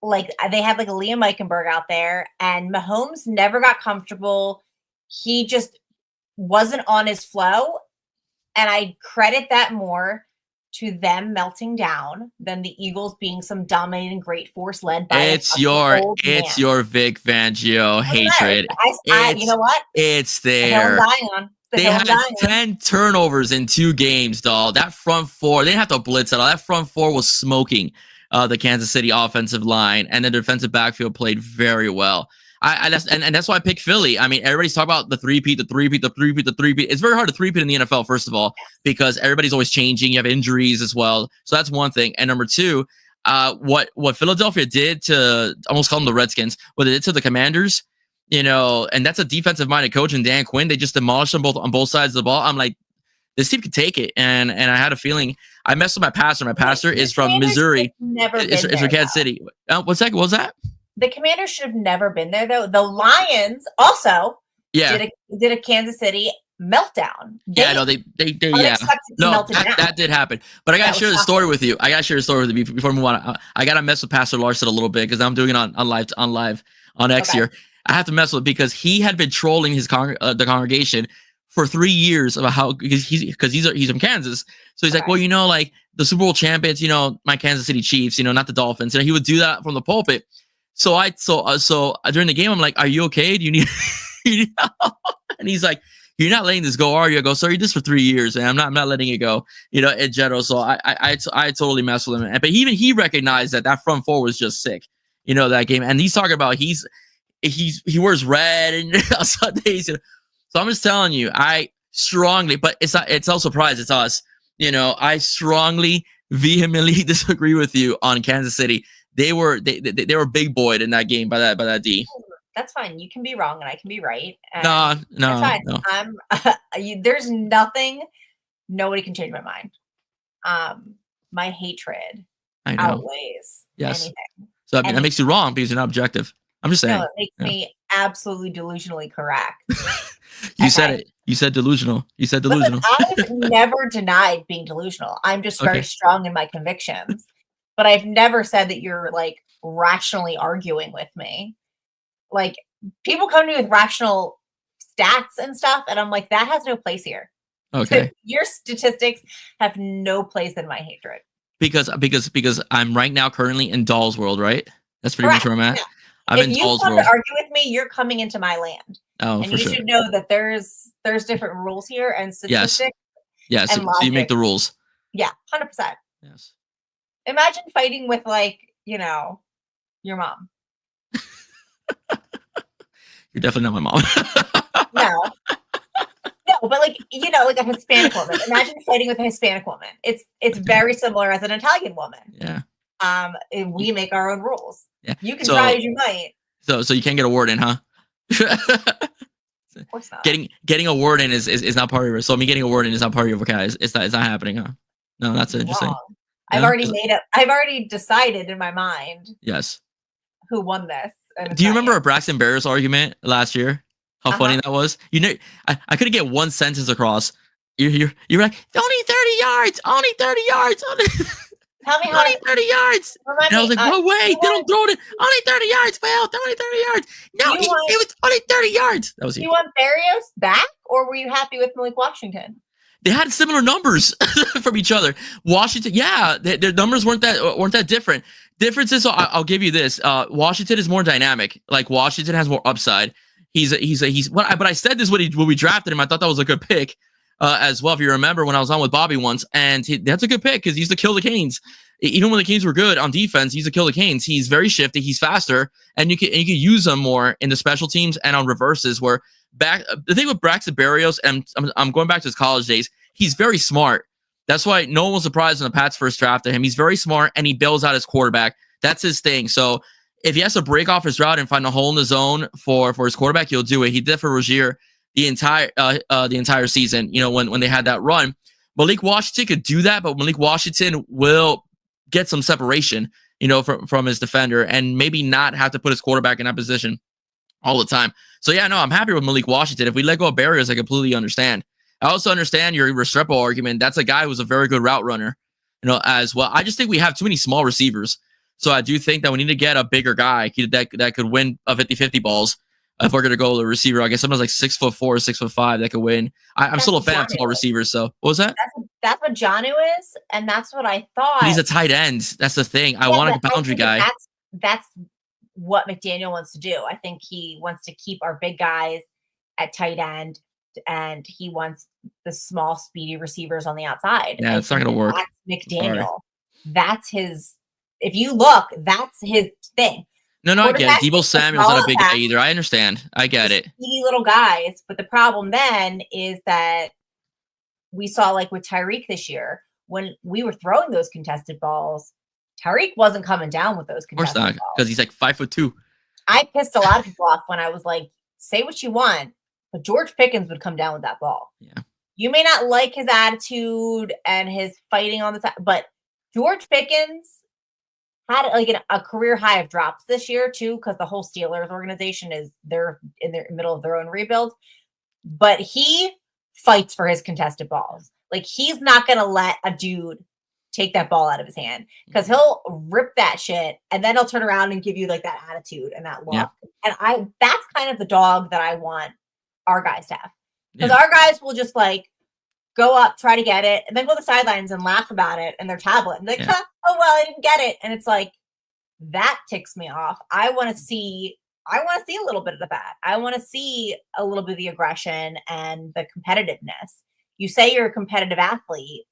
like they had like a Liam Eichenberg out there, and Mahomes never got comfortable. He just wasn't on his flow. And I credit that more to them melting down than the Eagles being some dominating great force led by it's your Vic Fangio hatred. You know what? It's there. They had 10 turnovers in 2 games, dog. That front four, they didn't have to blitz at all. That front four was smoking the Kansas City offensive line, and the defensive backfield played very well. That's why I picked Philly. I mean, everybody's talking about the three-peat. It's very hard to three-peat in the NFL, first of all, because everybody's always changing. You have injuries as well. So that's one thing. And number two, what Philadelphia did to, almost call them the Redskins, what they did to the Commanders, and that's a defensive-minded coach and Dan Quinn. They just demolished them on both sides of the ball. I'm like, this team could take it. And I had a feeling. I messed with my pastor. My pastor is from Missouri. It's from Kansas City. What's that? What was that? The Commanders should have never been there, though. The Lions also did a Kansas City meltdown. That did happen. But I got to share the story with you. Before we move on. I got to mess with Pastor Larson a little bit because I'm doing it on live on X here. I have to mess with it because he had been trolling his the congregation for 3 years about how because he's from Kansas. So he's like, well, like the Super Bowl champions, my Kansas City Chiefs, not the Dolphins. And he would do that from the pulpit. So during the game, I'm like, are you okay? Do you need And he's like, you're not letting this go, are you? I go, sir, you did this for 3 years, and I'm not letting it go, in general. So I totally messed with him. But even he recognized that front four was just sick, that game. And he's talking about he wears red and on Sundays. So I'm just telling you, I strongly, but it's no surprise, it's us. I strongly, vehemently disagree with you on Kansas City. They were big boyed in that game by that D. That's fine. You can be wrong and I can be right. No. I'm there's nothing. Nobody can change my mind. My hatred outweighs anything. So I mean, that makes you wrong because you're not objective. I'm just saying. No, it makes me absolutely delusionally correct. You said it. You said delusional. Listen, I've never denied being delusional. I'm just very strong in my convictions. But I've never said that you're like rationally arguing with me. Like people come to me with rational stats and stuff, and I'm like, that has no place here. Okay. Your statistics have no place in my hatred. Because I'm right now currently in Doll's world, right? That's pretty much where I'm at. Yeah. I'm in Doll's world. If you come to argue with me, you're coming into my land. Oh, and you should know that there's different rules here and statistics. Yes. So you make the rules. Yeah, 100%. Yes. Imagine fighting with your mom. You're definitely not my mom. No, but like a Hispanic woman. Imagine fighting with a Hispanic woman. It's very similar as an Italian woman. Yeah. And we make our own rules. Yeah. You can So- try as you might. So you can't get a word in, huh? Of course not. Getting a word in is not part of it. So me getting a word in is not part of your vocabulary. It's not happening, huh? No, that's interesting. Wrong. Yeah? I've already decided in my mind Yes. who won this. And Do you remember a Braxton Berrios argument last year? How funny that was? You know, I couldn't get one sentence across. You're like, only 30 yards, only 30 yards, only, Tell me how only 30 yards. remind And I was me, like, no way, they don't throw it in. Only 30 yards, Phil, only 30 yards. No, You it was only 30 yards. That was you you. want Barrios back, or were you happy with Malik Washington? They had similar numbers from each other. Washington, yeah, their numbers weren't that different. Differences, so I'll give you this. Washington is more dynamic. Like Washington has more upside. But I said this when we drafted him. I thought that was a good pick as well. If you remember when I was on with Bobby once, and that's a good pick because he used to kill the Canes. Even when the Canes were good on defense, he used to kill the Canes. He's very shifty. He's faster, and you can use him more in the special teams and on reverses. Where the thing with Braxton Berrios, and I'm going back to his college days. He's very smart. That's why no one was surprised when the Pats first drafted him. He's very smart, and he bails out his quarterback. That's his thing. So if he has to break off his route and find a hole in the zone for his quarterback, he'll do it. He did for Rozier the entire season. You know, when they had that run, Malik Washington could do that, but Malik Washington will get some separation, you know, from his defender, and maybe not have to put his quarterback in that position all the time. So yeah, no, I'm happy with Malik Washington. If we let go of Barrios, I completely understand. I also understand your Restrepo argument. That's a guy who's a very good route runner, you know, as well. I just think we have too many small receivers. So I do think that we need to get a bigger guy that could win a 50-50 balls. If we're going to go to the receiver, I guess someone's like 6'4", 6'5" that could win. I'm still a fan of small receivers. So what was that? That's what Jonnu is, and that's what I thought. But he's a tight end. That's the thing. I want a boundary guy. That's what McDaniel wants to do. I think he wants to keep our big guys at tight end, and he wants the small, speedy receivers on the outside. Yeah, it's not going to work. That's McDaniel. That's his. If you look, that's his thing. No, I get it. Debo Samuel's not a big guy either. I understand. I get it. Speedy little guys, but the problem then is that we saw, like with Tyreek this year, when we were throwing those contested balls, Tyreek wasn't coming down with those contested balls. Of course not, because he's like 5'2". I pissed a lot of people off when I was like, say what you want, but George Pickens would come down with that ball. Yeah. You may not like his attitude and his fighting on the side, but George Pickens had like a career high of drops this year too, because the whole Steelers organization they're in the middle of their own rebuild. But he fights for his contested balls. Like he's not gonna let a dude take that ball out of his hand, because he'll rip that shit and then he'll turn around and give you like that attitude and that look. Yeah. And that's kind of the dog that I want our guys to have. Because our guys will just like go up, try to get it, and then go to the sidelines and laugh about it in their tablet. And like, oh well, I didn't get it. And it's like, that ticks me off. I want to see a little bit of that. I want to see a little bit of the aggression and the competitiveness. You say you're a competitive athlete,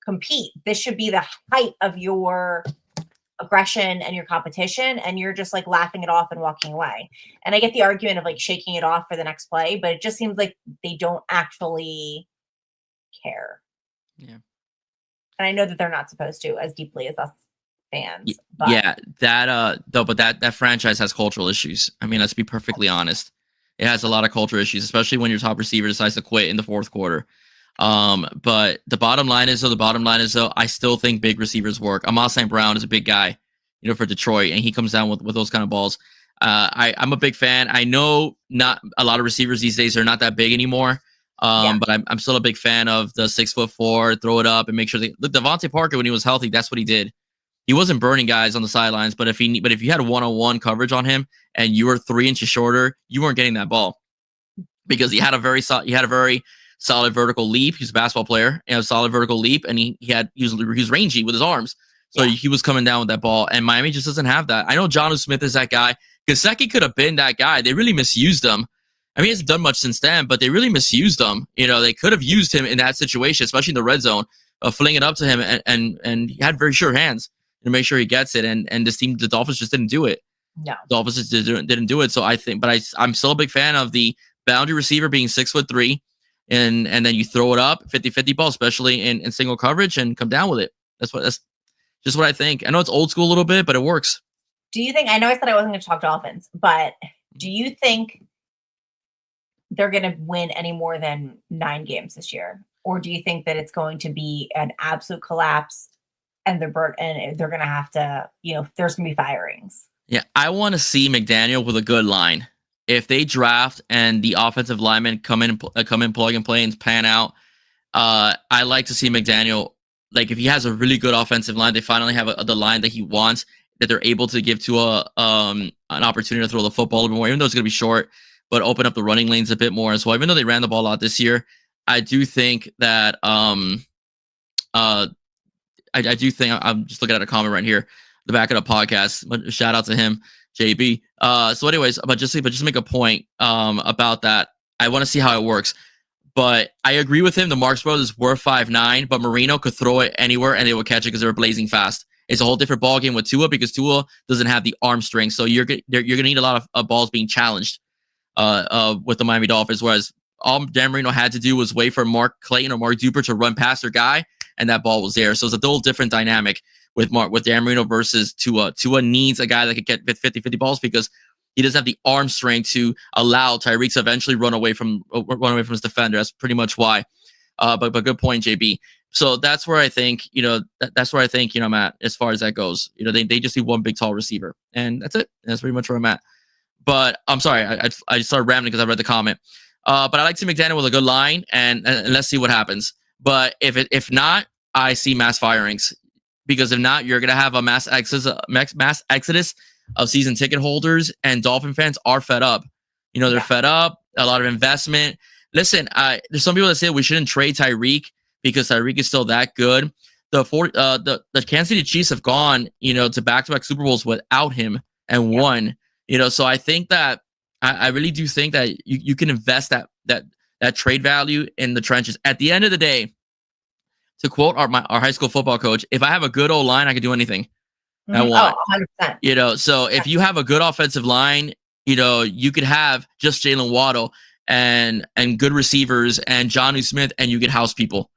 compete. This should be the height of your aggression and your competition, and you're just like laughing it off and walking away. And I get the argument of like shaking it off for the next play, but it just seems like they don't actually care. Yeah. And I know that they're not supposed to as deeply as us fans. But. Yeah, that franchise has cultural issues. I mean, let's be perfectly honest. It has a lot of cultural issues, especially when your top receiver decides to quit in the fourth quarter. But the bottom line is though, I still think big receivers work. Amon St. Brown is a big guy, you know, for Detroit, and he comes down with those kind of balls. I'm a big fan. I know not a lot of receivers these days are not that big anymore. But I'm still a big fan of the 6'4", throw it up and make sure look, Devontae Parker, when he was healthy, that's what he did. He wasn't burning guys on the sidelines, but if you had one-on-one coverage on him and you were 3 inches shorter, you weren't getting that ball, because he had a very solid vertical leap. He's a basketball player, and a solid vertical leap, and he was rangy with his arms. So he was coming down with that ball, and Miami just doesn't have that. I know Jonnu Smith is that guy. Gesicki could have been that guy. They really misused him. I mean, he hasn't done much since then, but they really misused him. You know, they could have used him in that situation, especially in the red zone, fling it up to him, and he had very sure hands to make sure he gets it. And this team, the Dolphins, just didn't do it. No, the Dolphins just didn't do it. So I think, but I'm still a big fan of the boundary receiver being 6'3", and then you throw it up 50-50 ball, especially in single coverage, and come down with it. Just what I think. I know it's old school a little bit, but it works. Do you think, I know I said I wasn't going to talk Dolphins, but do you think they're going to win any more than 9 games this year? Or do you think that it's going to be an absolute collapse and they're going to have to, there's going to be firings? Yeah, I want to see McDaniel with a good line. If they draft and the offensive linemen come in, plug and play, and pan out, I like to see McDaniel. Like if he has a really good offensive line, they finally have the line that he wants, that they're able to give to an opportunity to throw the football a little more, even though it's going to be short, but open up the running lanes a bit more as well. Even though they ran the ball out this year, I do think that I do think I'm just looking at a comment right here, the back of the podcast. But shout out to him, JB. So, anyways, but just to make a point about that, I want to see how it works. But I agree with him. The Marks brothers were 5'9", but Marino could throw it anywhere and they would catch it because they were blazing fast. It's a whole different ball game with Tua because Tua doesn't have the arm strength. So you're gonna need a lot of balls being challenged with the Miami Dolphins. Whereas all Dan Marino had to do was wait for Mark Clayton or Mark Duper to run past their guy, and that ball was there. So it's a little different dynamic with Dan Marino versus Tua. Tua needs a guy that could get 50-50 balls because he doesn't have the arm strength to allow Tyreek to eventually run away from his defender. That's pretty much why. But good point, JB. So that's where I think, I'm at as far as that goes. They just need one big tall receiver, and that's it. That's pretty much where I'm at. But I'm sorry, I just started rambling because I read the comment. But I like to McDaniel with a good line, and let's see what happens. But if not, I see mass firings, because if not, you're gonna have a mass exodus of season ticket holders, and Dolphin fans are fed up. They're fed up. A lot of investment. Listen, there's some people that say we shouldn't trade Tyreek because Tyreek is still that good. The Kansas City Chiefs have gone, to back-to-back Super Bowls without him and won. So I think that I really do think that you can invest that trade value in the trenches. At the end of the day, to quote our high school football coach, if I have a good old line, I can do anything I want. Oh, 100%. So if you have a good offensive line, you could have just Jalen Waddle and good receivers and Jonnu Smith, and you get house people.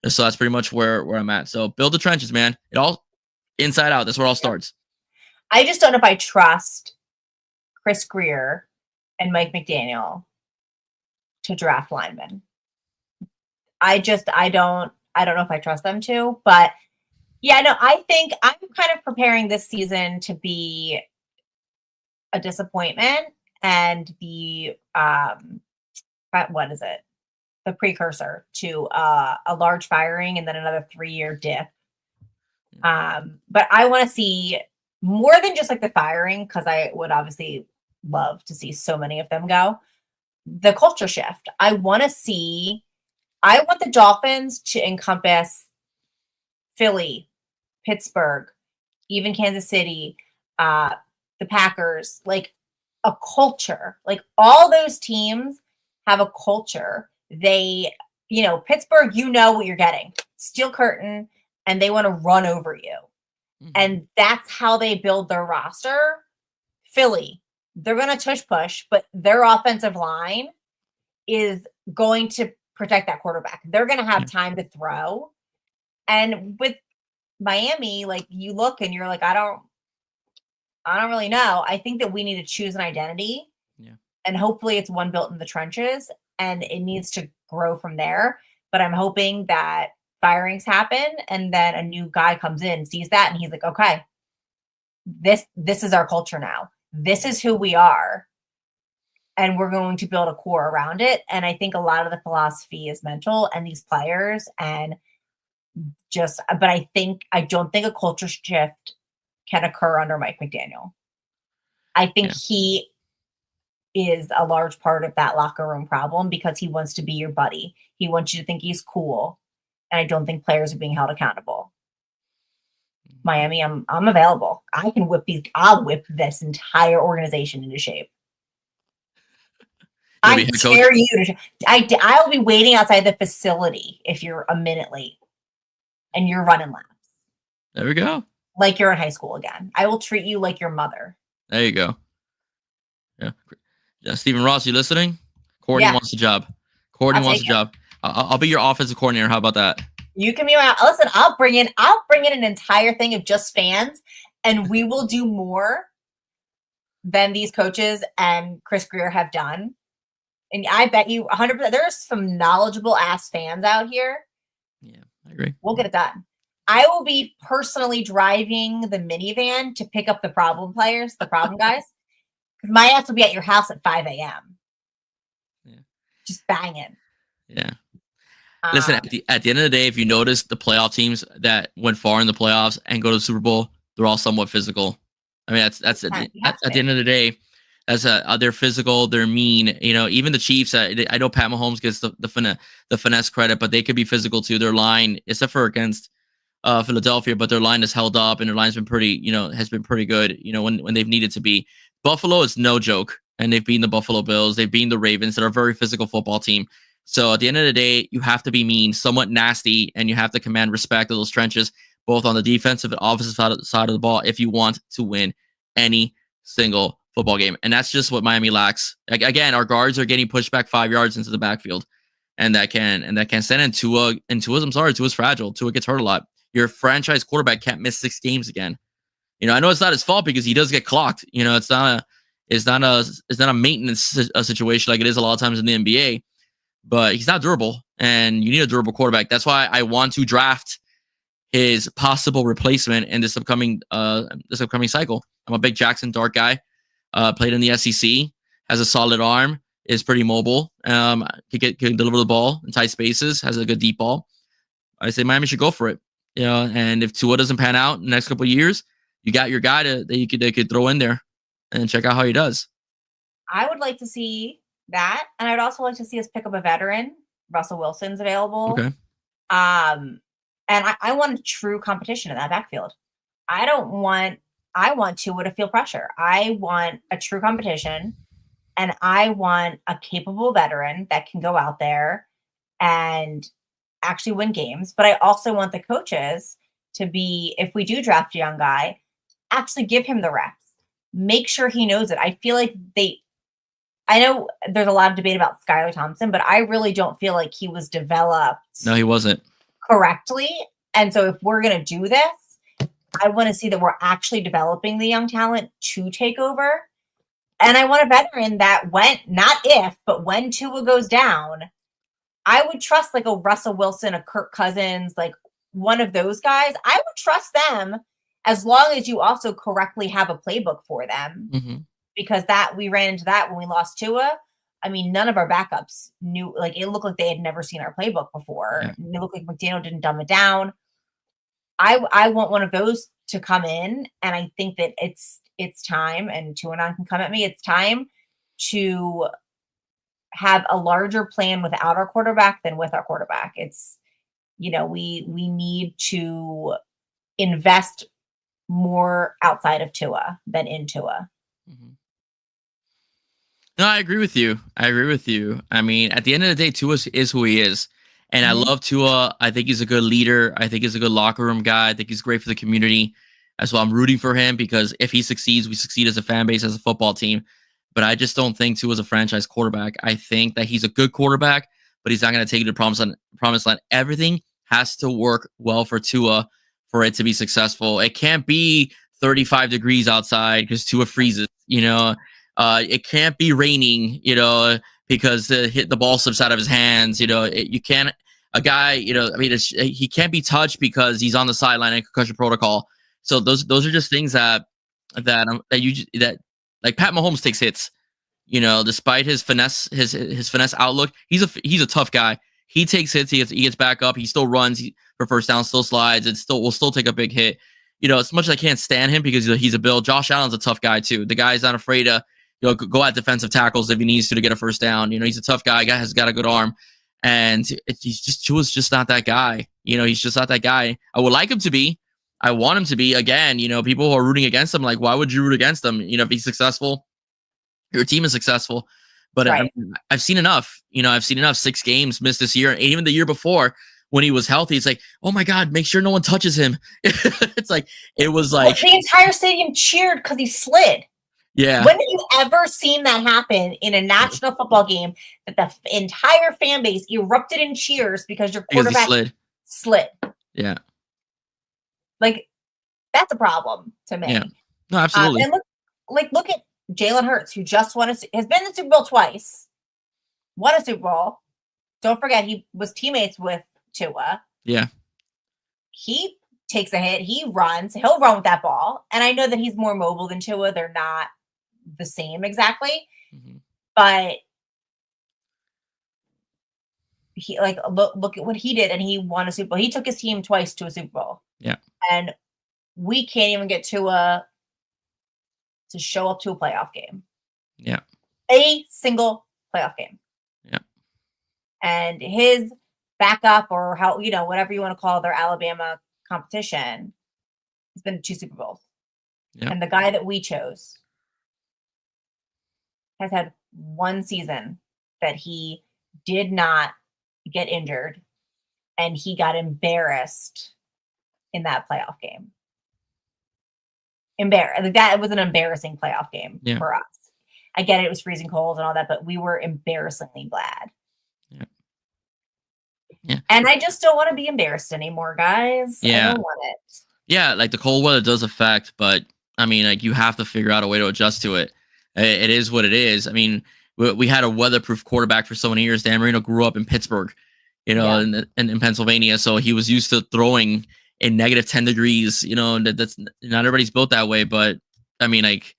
And so that's pretty much where I'm at. So build the trenches, man. It all inside out. That's where it all starts. I just don't know if I trust Chris Greer and Mike McDaniel to draft linemen. I don't know if I trust them to, but yeah, no, I think I'm kind of preparing this season to be a disappointment and the what is it? The precursor to a large firing and then another 3-year dip. But I want to see more than just like the firing, because I would obviously love to see so many of them go. The culture shift. I want the Dolphins to encompass Philly, Pittsburgh, even Kansas City, the Packers, like a culture. Like all those teams have a culture. They, Pittsburgh, what you're getting. Steel curtain, and they want to run over you. Mm-hmm. And that's how they build their roster. Philly, they're going to tush push, but their offensive line is going to protect that quarterback. They're going to have time to throw. And with Miami, like you look and you're like, I don't really know. I think that we need to choose an identity. Yeah. And hopefully it's one built in the trenches, and it needs to grow from there. But I'm hoping that firings happen and then a new guy comes in, sees that, and he's like, okay, this is our culture now. This is who we are. And we're going to build a core around it. And I think a lot of the philosophy is mental and these players, but I don't think a culture shift can occur under Mike McDaniel. I think he is a large part of that locker room problem because he wants to be your buddy. He wants you to think he's cool. And I don't think players are being held accountable. Miami, I'm available. I'll whip this entire organization into shape. I dare you to. I'll be waiting outside the facility if you're a minute late and you're running laps. There we go. Like you're in high school again. I will treat you like your mother. There you go. Yeah. Stephen Ross, you listening? Courtney wants the job. Courtney wants the job. I'll be your offensive coordinator. How about that? You can be out. Listen, I'll bring in an entire thing of just fans, and we will do more than these coaches and Chris Greer have done. And I bet you 100%. There's some knowledgeable ass fans out here. Yeah, I agree. We'll get it done. I will be personally driving the minivan to pick up the problem players, the problem guys. Because my ass will be at your house at 5 a.m. Yeah. Just banging. Yeah. Listen, at the end of the day, if you notice the playoff teams that went far in the playoffs and go to the Super Bowl, they're all somewhat physical. I mean, that's at the end of the day, they're physical, they're mean. You know, even the Chiefs. I know Pat Mahomes gets the finesse credit, but they could be physical too. Their line, except for against Philadelphia, but their line is held up and their line's been pretty, has been pretty good. You know, when they've needed to be. Buffalo is no joke, and they've beaten the Buffalo Bills. They've beaten the Ravens. They're a very physical football team. So at the end of the day, you have to be mean, somewhat nasty, and you have to command respect of those trenches, both on the defensive and offensive side of the ball, if you want to win any single football game. And that's just what Miami lacks. Again, our guards are getting pushed back 5 yards into the backfield, and that can send in Tua. And Tua's fragile. Tua gets hurt a lot. Your franchise quarterback can't miss 6 games again. You know, I know it's not his fault because he does get clocked. You know, it's not a maintenance situation like it is a lot of times in the NBA. But he's not durable, and you need a durable quarterback. That's why I want to draft his possible replacement in this upcoming cycle. I'm a big Jackson Dart guy. Played in the SEC, has a solid arm, is pretty mobile. Can deliver the ball in tight spaces, has a good deep ball. I say Miami should go for it. You know, and if Tua doesn't pan out in the next couple of years, you got your guy they could throw in there and check out how he does. I would like to see that, and I'd also like to see us pick up a veteran. Russell Wilson's available. Okay. And I want a true competition in that backfield. I want Tua to feel pressure. I want a true competition, and I want a capable veteran that can go out there and actually win games. But I also want the coaches to be, if we do draft a young guy, actually give him the reps. Make sure he knows it. I feel like I know there's a lot of debate about Skylar Thompson, but I really don't feel like he was developed. No, he wasn't. Correctly. And so if we're going to do this, I want to see that we're actually developing the young talent to take over. And I want a veteran that not if, but when Tua goes down, I would trust like a Russell Wilson, a Kirk Cousins, like one of those guys. I would trust them as long as you also correctly have a playbook for them. Mm-hmm. Because we ran into that when we lost Tua. I mean, none of our backups knew, like it looked like they had never seen our playbook before. Yeah. It looked like McDaniel didn't dumb it down. I want one of those to come in, and I think that it's time, and Tuanon can come at me, it's time to have a larger plan without our quarterback than with our quarterback. It's, you know, we need to invest more outside of Tua than in Tua. Mm-hmm. No, I agree with you. I mean, at the end of the day, Tua is who he is. And I love Tua. I think he's a good leader. I think he's a good locker room guy. I think he's great for the community. As well, I'm rooting for him because if he succeeds, we succeed as a fan base, as a football team. But I just don't think Tua's a franchise quarterback. I think that he's a good quarterback, but he's not going to take you to the promised land. Everything has to work well for Tua for it to be successful. It can't be 35 degrees outside because Tua freezes, you know. It can't be raining, you know, because the ball slips out of his hands. You know, you can't. A guy, you know, I mean, he can't be touched because he's on the sideline in concussion protocol. So those are just things that like Pat Mahomes takes hits. You know, despite his finesse, his finesse outlook, he's a tough guy. He takes hits. He gets back up. He still runs for first down. Still slides. And will still take a big hit. You know, as much as I can't stand him because he's a Bill. Josh Allen's a tough guy too. The guy's not afraid to, you know, go at defensive tackles if he needs to get a first down. You know, he's a tough guy. Has got a good arm, and Tua's just not that guy. You know, he's just not that guy. I would like him to be. I want him to be. Again, you know, people who are rooting against him, like, why would you root against him? You know, if he's successful, your team is successful. But right. I've seen enough. You know, I've seen enough. 6 games missed this year, and even the year before when he was healthy, it's like, oh my God, make sure no one touches him. It's like it was like the entire stadium cheered because he slid. Yeah. When have you ever seen that happen in a national football game that the entire fan base erupted in cheers because your quarterback slid? slid. Yeah. Like, that's a problem to me. Yeah. No, absolutely. And look at Jalen Hurts, who just has been in the Super Bowl twice, won a Super Bowl. Don't forget, he was teammates with Tua. Yeah. He takes a hit. He runs. He'll run with that ball. And I know that he's more mobile than Tua. They're not the same exactly. Mhm. But he look at what he did, and he won a Super Bowl. He took his team twice to a Super Bowl. Yeah. And we can't even get Tua to show up to a playoff game. Yeah. A single playoff game. Yeah. And his backup, or how, whatever you want to call their Alabama competition, has been 2 Super Bowls. Yeah. And the guy that we chose has had 1 season that he did not get injured, and he got embarrassed in that playoff game. That was an embarrassing playoff game for us. I get it was freezing cold and all that, but we were embarrassingly glad. Yeah. Yeah. And I just don't want to be embarrassed anymore, guys. Yeah. I don't want it. Yeah, like the cold weather does affect, but I mean, like you have to figure out a way to adjust to it. It is what it is. I mean, we had a weatherproof quarterback for so many years. Dan Marino grew up in Pittsburgh, in Pennsylvania, so he was used to throwing in negative 10 degrees. That's not everybody's built that way, but I mean, like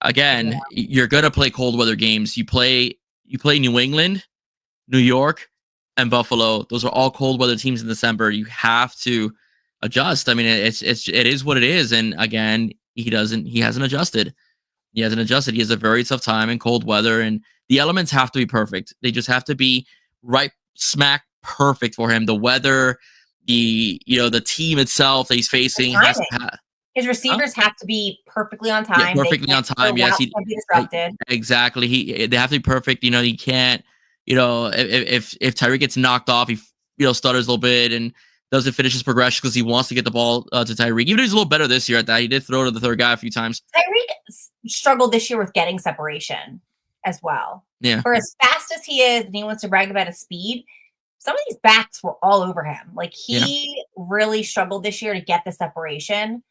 again, you're gonna play cold weather games. You play New England, New York, and Buffalo. Those are all cold weather teams in December. You have to adjust. I mean, it is what it is. And again, he hasn't adjusted. He has a very tough time in cold weather, and the elements have to be perfect. They just have to be right smack perfect for him. The weather, the team itself that he's facing has to his receivers have to be perfectly on time. Yeah, perfectly on time. Yes, he can't be disrupted. Exactly. They have to be perfect. He can't. If Tyreek gets knocked off, he stutters a little bit and doesn't finish his progression because he wants to get the ball to Tyreek. Even though he's a little better this year at that, he did throw to the third guy a few times. Tyreek struggled this year with getting separation as well. Yeah. For as fast as he is, and he wants to brag about his speed, some of these backs were all over him. Like he really struggled this year to get the separation.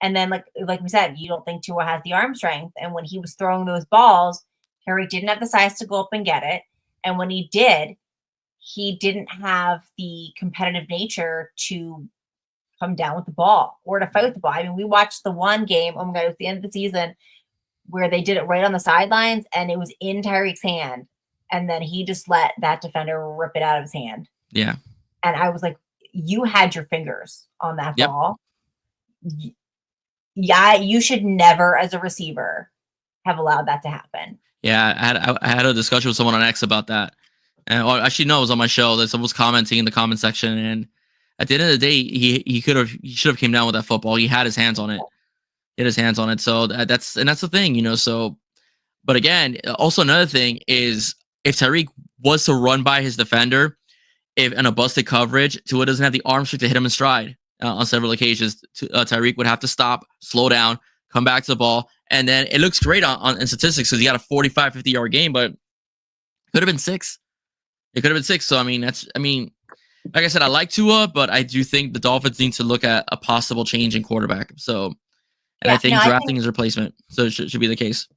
And then, like we said, you don't think Tua has the arm strength. And when he was throwing those balls, Tyreek didn't have the size to go up and get it. And when he did, he didn't have the competitive nature to come down with the ball or to fight with the ball. I mean, we watched the one game, oh my God, it was the end of the season, where they did it right on the sidelines, and it was in Tyreek's hand. And then he just let that defender rip it out of his hand. Yeah. And I was like, you had your fingers on that ball. Yeah, you should never, as a receiver, have allowed that to happen. Yeah, I had a discussion with someone on X about that. And actually, no, it was on my show that someone was commenting in the comment section. And at the end of the day, he should have came down with that football. He had his hands on it. So that's the thing, So, but again, also another thing is if Tyreek was to run by his defender, if in a busted coverage, Tua doesn't have the arm strength to hit him in stride on several occasions. Tyreek would have to stop, slow down, come back to the ball, and then it looks great in statistics because he got a 45, 50-yard game, but it could have been 6. It could have been 6. So, I mean, like I said, I like Tua, but I do think the Dolphins need to look at a possible change in quarterback. So, and I think drafting his replacement. So it should be the case.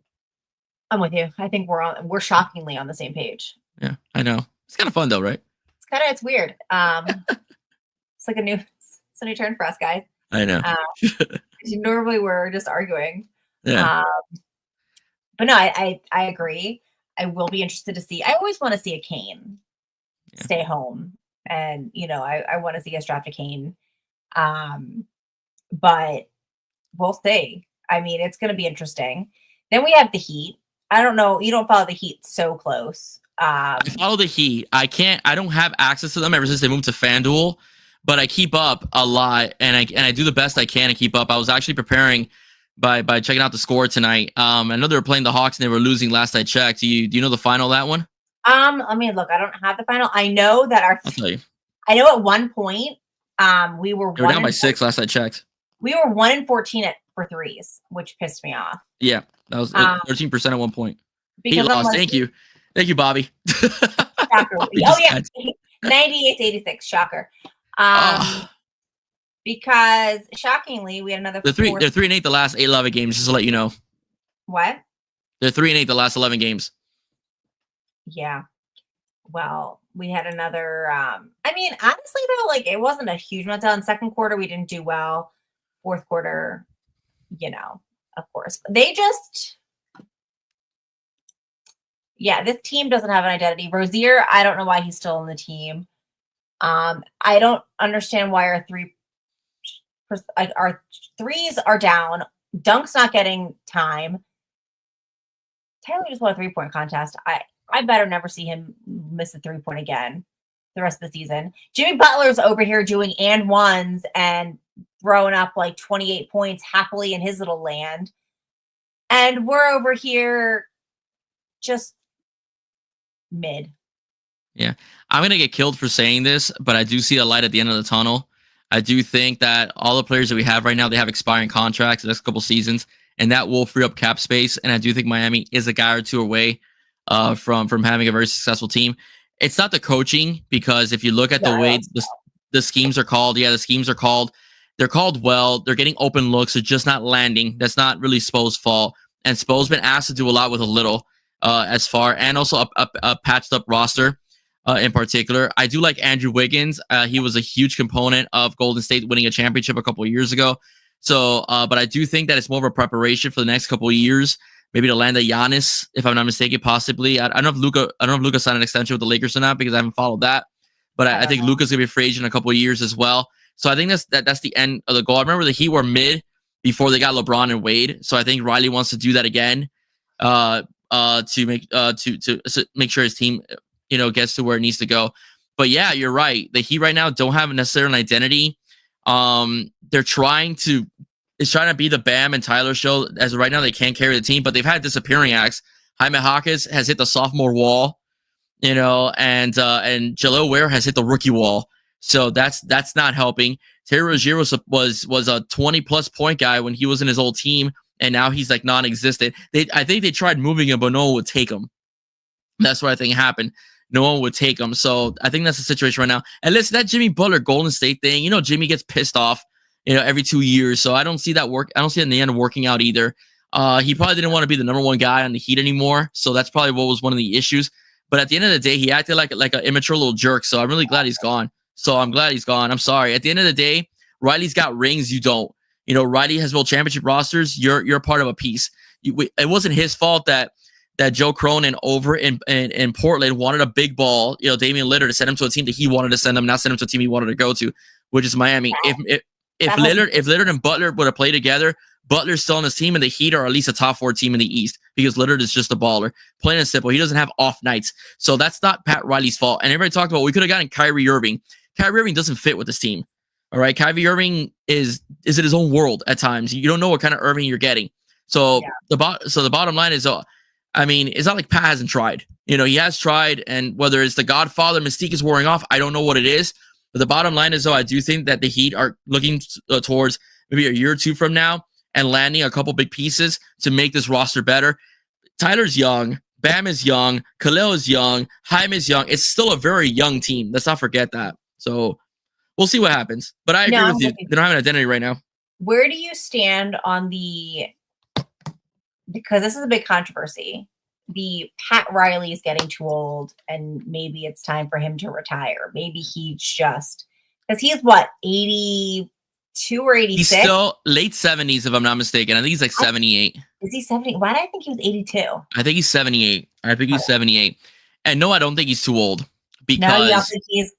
I'm with you. I think we're shockingly on the same page. Yeah, I know. It's kind of fun though, right? It's weird. It's like a new turn for us guys. I know. Normally we're just arguing. Yeah. But no, I agree. I will be interested to see. I always want to see a Kane stay home. And, I want to see us draft a Kane. But we'll see. I mean, it's going to be interesting. Then we have the Heat. I don't know. You don't follow the Heat so close. I follow the Heat. I don't have access to them ever since they moved to FanDuel, but I keep up a lot and I do the best I can to keep up. I was actually preparing by checking out the score tonight. I know they were playing the Hawks and they were losing last I checked. Do you know the final of that one? Let me look. I don't have the final. I know that I'll tell you. I know at one point, we were down by 6 last I checked. We were 1-14 for threes, which pissed me off. Yeah, that was 13% at one point. He lost. Thank you, Bobby. Shocker. Oh yeah, 98-86. Shocker. Oh, Because shockingly, we had another they're 3-8 the last 8-11 games. Just to let you know, What? they're 3-8 the last 11 games. Yeah. Well, we had another. I mean, honestly though, like it wasn't a huge meltdown. Second quarter, we didn't do well. Fourth quarter, of course, they just. Yeah, this team doesn't have an identity. Rozier, I don't know why he's still on the team. I don't understand why our threes are down. Dunk's not getting time. Taylor just won a 3-point contest. I better never see him miss a 3-point again the rest of the season. Jimmy Butler's over here doing and ones and throwing up like 28 points happily in his little land. And we're over here just mid. Yeah. I'm going to get killed for saying this, but I do see a light at the end of the tunnel. I do think that all the players that we have right now, they have expiring contracts the next couple seasons, and that will free up cap space. And I do think Miami is a guy or two away from having a very successful team. It's not the coaching, because if you look at the way the schemes are called, the schemes are called. They're called well. They're getting open looks. They're just not landing. That's not really Spo's fault. And Spo's been asked to do a lot with a little as far, and also a patched up roster. In particular, I do like Andrew Wiggins. He was a huge component of Golden State winning a championship a couple of years ago. So, but I do think that it's more of a preparation for the next couple of years, maybe to land a Giannis, if I'm not mistaken, possibly. I don't know if Luka signed an extension with the Lakers or not, because I haven't followed that. But I think Luka's gonna be a free agent in a couple of years as well. So I think that's the end of the goal. I remember the Heat were mid before they got LeBron and Wade. So I think Riley wants to do that again, to make sure his team gets to where it needs to go. But yeah, you're right. The Heat right now don't have necessarily an identity. They're trying to be the Bam and Tyler show. As of right now, they can't carry the team, but they've had disappearing acts. Jaime Jaquez has hit the sophomore wall, and Jaleel Ware has hit the rookie wall. So that's not helping. Terry Rozier was a 20+ point guy when he was in his old team, and now he's like non-existent. I think they tried moving him, but no one would take him. That's what I think happened. No one would take him. So I think that's the situation right now. And listen, that Jimmy Butler Golden State thing, Jimmy gets pissed off, every 2 years. So I don't see that work. I don't see it in the end working out either. He probably didn't want to be the number one guy on the Heat anymore. So that's probably what was one of the issues. But at the end of the day, he acted like an immature little jerk. So I'm really glad he's gone. I'm sorry. At the end of the day, Riley's got rings. You don't. Riley has built championship rosters. You're part of a piece. It wasn't his fault that Joe Cronin over in Portland wanted a big ball, Damian Lillard, to send him to a team that he wanted to send him, not send him to a team he wanted to go to, which is Miami. If Lillard and Butler would have played together, Butler's still on his team, and the Heat are at least a top 4 team in the East, because Lillard is just a baller. Plain and simple. He doesn't have off nights. So that's not Pat Riley's fault. And everybody talked about, we could have gotten Kyrie Irving. Kyrie Irving doesn't fit with this team. All right. Kyrie Irving is in his own world at times. You don't know what kind of Irving you're getting. So the bottom line is, it's not like Pat hasn't tried. He has tried, and whether it's the Godfather mystique is wearing off, I don't know what it is. But the bottom line is, though, I do think that the Heat are looking towards maybe a year or two from now and landing a couple big pieces to make this roster better. Tyler's young. Bam is young. Khalil is young. Jaime is young. It's still a very young team. Let's not forget that. So we'll see what happens. But I agree with you. They don't have an identity right now. Where do you stand on because this is a big controversy, the Pat Riley is getting too old and maybe it's time for him to retire. Maybe he's just, because he's what, 82 or 86? He's still late 70s, if I'm not mistaken. I think he's like 78. Is he 70? Why did I think he was 82? I think he's 78. I think he's 78. And no, I don't think he's too old, because, no, you don't think he's,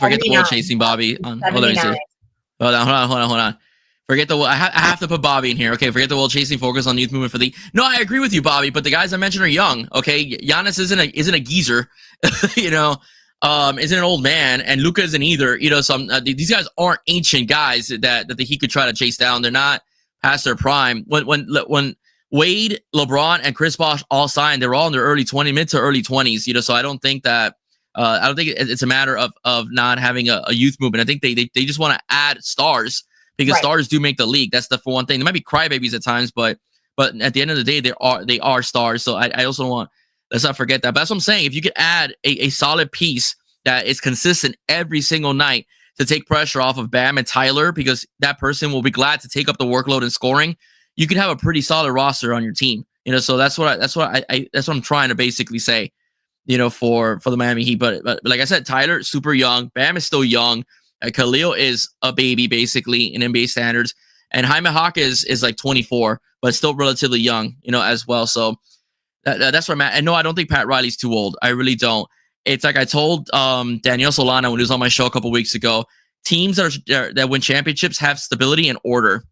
forget the world chasing Bobby. Hold on. Forget I have to put Bobby in here. Okay, forget the world chasing. Focus on youth movement for the. No, I agree with you, Bobby. But the guys I mentioned are young. Okay, Giannis isn't a geezer. Isn't an old man, and Luka isn't either. So these guys aren't ancient guys that he could try to chase down. They're not past their prime. When Wade, LeBron, and Chris Bosh all signed, they were all in their mid to early 20s. So I don't think that. I don't think it's a matter of not having a youth movement. I think they just want to add stars. Because stars do make the league. That's the for one thing. They might be crybabies at times, but at the end of the day, they are stars. So I also don't want, let's not forget that. But that's what I'm saying. If you could add a solid piece that is consistent every single night to take pressure off of Bam and Tyler, because that person will be glad to take up the workload in scoring, you can have a pretty solid roster on your team. So that's what I'm trying to basically say, for the Miami Heat. But like I said, Tyler, super young. Bam is still young. Khalil is a baby, basically, in NBA standards. And Jaime Hawk is like 24, but still relatively young, as well. So that's where I'm at. And no, I don't think Pat Riley's too old. I really don't. It's like I told Daniel Solana when he was on my show a couple weeks ago, teams that win championships have stability and order.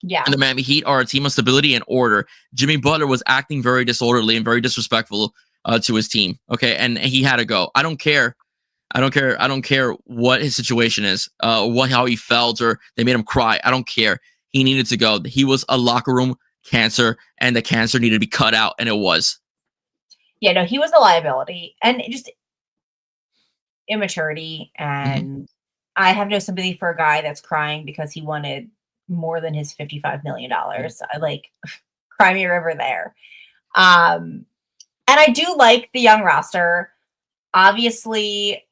Yeah. And the Miami Heat are a team of stability and order. Jimmy Butler was acting very disorderly and very disrespectful to his team. Okay. And he had to go. I don't care what his situation is, how he felt, or they made him cry. I don't care. He needed to go. He was a locker room cancer, and the cancer needed to be cut out, and it was. Yeah, no, he was a liability, and just immaturity. And I have no sympathy for a guy that's crying because he wanted more than his $55 million. I like, cry me a river there. And I do like the young roster. Obviously,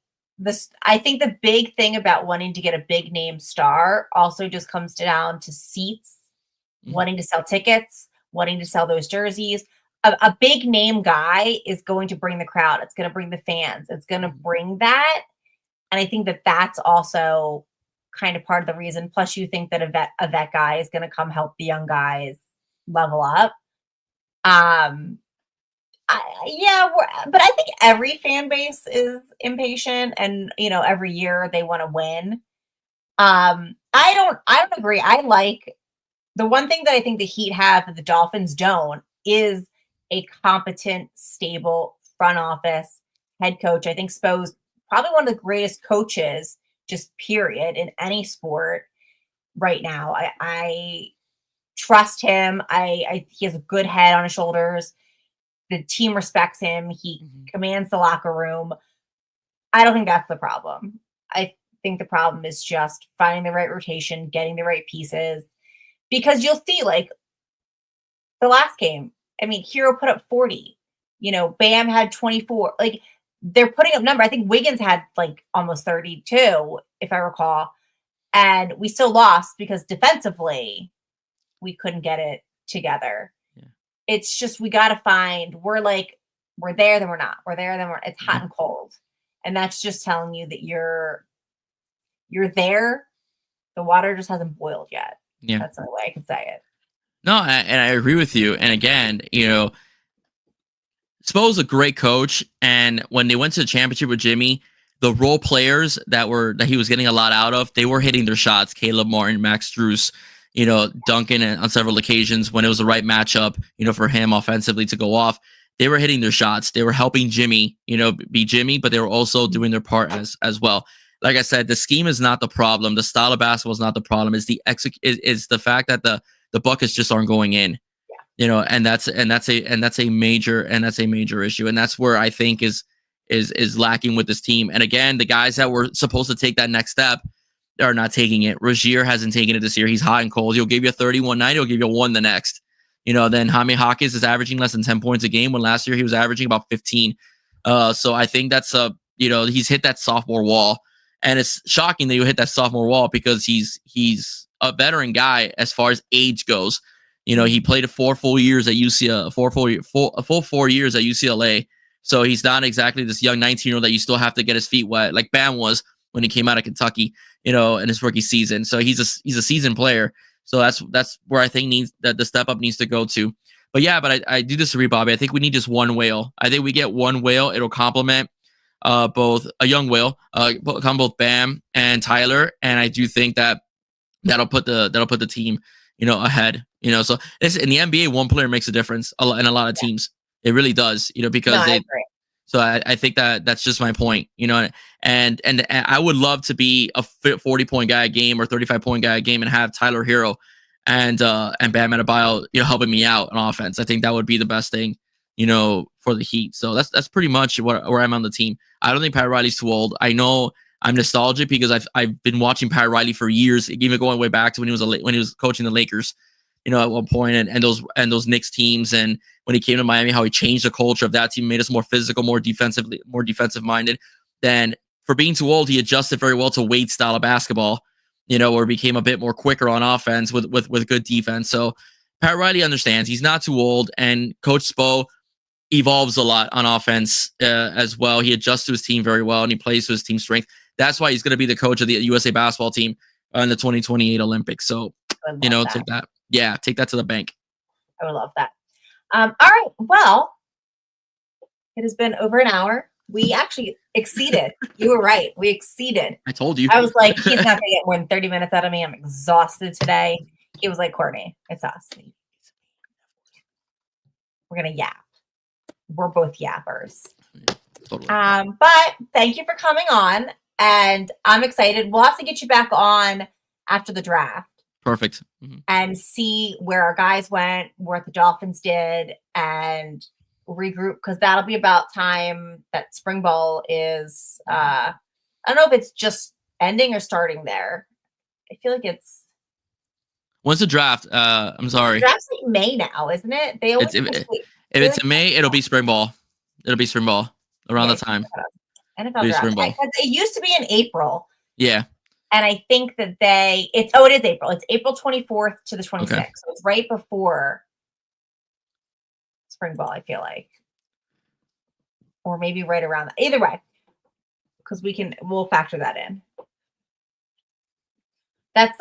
I think the big thing about wanting to get a big name star also just comes down to seats, wanting to sell tickets, wanting to sell those jerseys. A big name guy is going to bring the crowd. It's going to bring the fans. It's going to bring that. And I think that that's also kind of part of the reason. Plus, you think that a vet guy is going to come help the young guys level up. But I think every fan base is impatient, and every year they want to win. I don't agree. I like the one thing that I think the Heat have that the Dolphins don't is a competent, stable front office head coach. I think Spo's probably one of the greatest coaches, just period, in any sport right now. I trust him. He has a good head on his shoulders. The team respects him. He commands the locker room. I don't think that's the problem. I think the problem is just finding the right rotation, getting the right pieces. Because you'll see, like, the last game, I mean, Hero put up 40. Bam had 24. Like, they're putting up number. I think Wiggins had, like, almost 32, if I recall. And we still lost because defensively, we couldn't get it together. It's just, we got to find, we're there, then we're not. We're there, then it's hot and cold. And that's just telling you that you're there. The water just hasn't boiled yet. Yeah. That's the way I can say it. No, and I agree with you. And again, Spo's a great coach. And when they went to the championship with Jimmy, the role players that he was getting a lot out of, they were hitting their shots. Caleb Martin, Max Strus, Duncan on several occasions when it was the right matchup, for him offensively to go off. They were hitting their shots. They were helping Jimmy, be Jimmy, but they were also doing their part as well. Like I said, the scheme is not the problem. The style of basketball is not the problem. It's the fact that the buckets just aren't going in. Yeah. And that's a major issue. And that's where I think is lacking with this team. And again, the guys that were supposed to take that next step are not taking it. Rozier hasn't taken it this year. He's hot and cold. He'll give you a 31 night. He'll give you a 1 the next. Then Jaime Hawkins is averaging less than 10 points a game when last year he was averaging about 15. So I think that's he's hit that sophomore wall. And it's shocking that you hit that sophomore wall because he's a veteran guy as far as age goes. He played a full 4 years at UCLA. So he's not exactly this young 19-year-old that you still have to get his feet wet like Bam was when he came out of Kentucky, in his rookie season. So he's a seasoned player. So that's where I think the step up needs to go to. But I do disagree, Bobby. I think we need just one whale. I think we get one whale. It'll complement both a young whale, both Bam and Tyler. And I do think that'll put the team, ahead. So in the NBA, one player makes a difference in a lot of teams. It really does, because I agree. So I think that's just my point, and I would love to be a 40-point guy a game or 35-point guy a game and have Tyler Hero and Bam Adebayo, helping me out on offense. I think that would be the best thing, for the Heat. So that's pretty much where I'm on the team. I don't think Pat Riley's too old. I know I'm nostalgic because I've been watching Pat Riley for years, even going way back to when he was coaching the Lakers. At one point, and those Knicks teams, and when he came to Miami, how he changed the culture of that team, made us more physical, more defensive minded. Then for being too old, he adjusted very well to Wade's style of basketball, or became a bit more quicker on offense with good defense. So Pat Riley understands he's not too old, and Coach Spo evolves a lot on offense as well. He adjusts to his team very well, and he plays to his team's strength. That's why he's going to be the coach of the USA basketball team in the 2028 Olympics. So, take that. Yeah, take that to the bank. I would love that. All right. Well, it has been over an hour. We actually exceeded. You were right. We exceeded. I told you. I was like, he's not going to get more than 30 minutes out of me. I'm exhausted today. He was like, Courtney, it's us. We're going to yap. We're both yappers. Totally. But thank you for coming on. And I'm excited. We'll have to get you back on after the draft. Perfect. And see where our guys went, what the Dolphins did, and regroup, because that'll be about time that spring ball is. I don't know if it's just ending or starting there. I feel like it's. When's the draft? I'm sorry. The draft's like May now, isn't it? They always if it's in May, it'll be spring ball. It'll be spring ball around that time. NFL draft. Because it used to be in April. Yeah. And I think that it is April. It's April 24th to the 26th. Okay. So it's right before spring ball, I feel like. Or maybe right around that. Either way. Because we'll factor that in. That's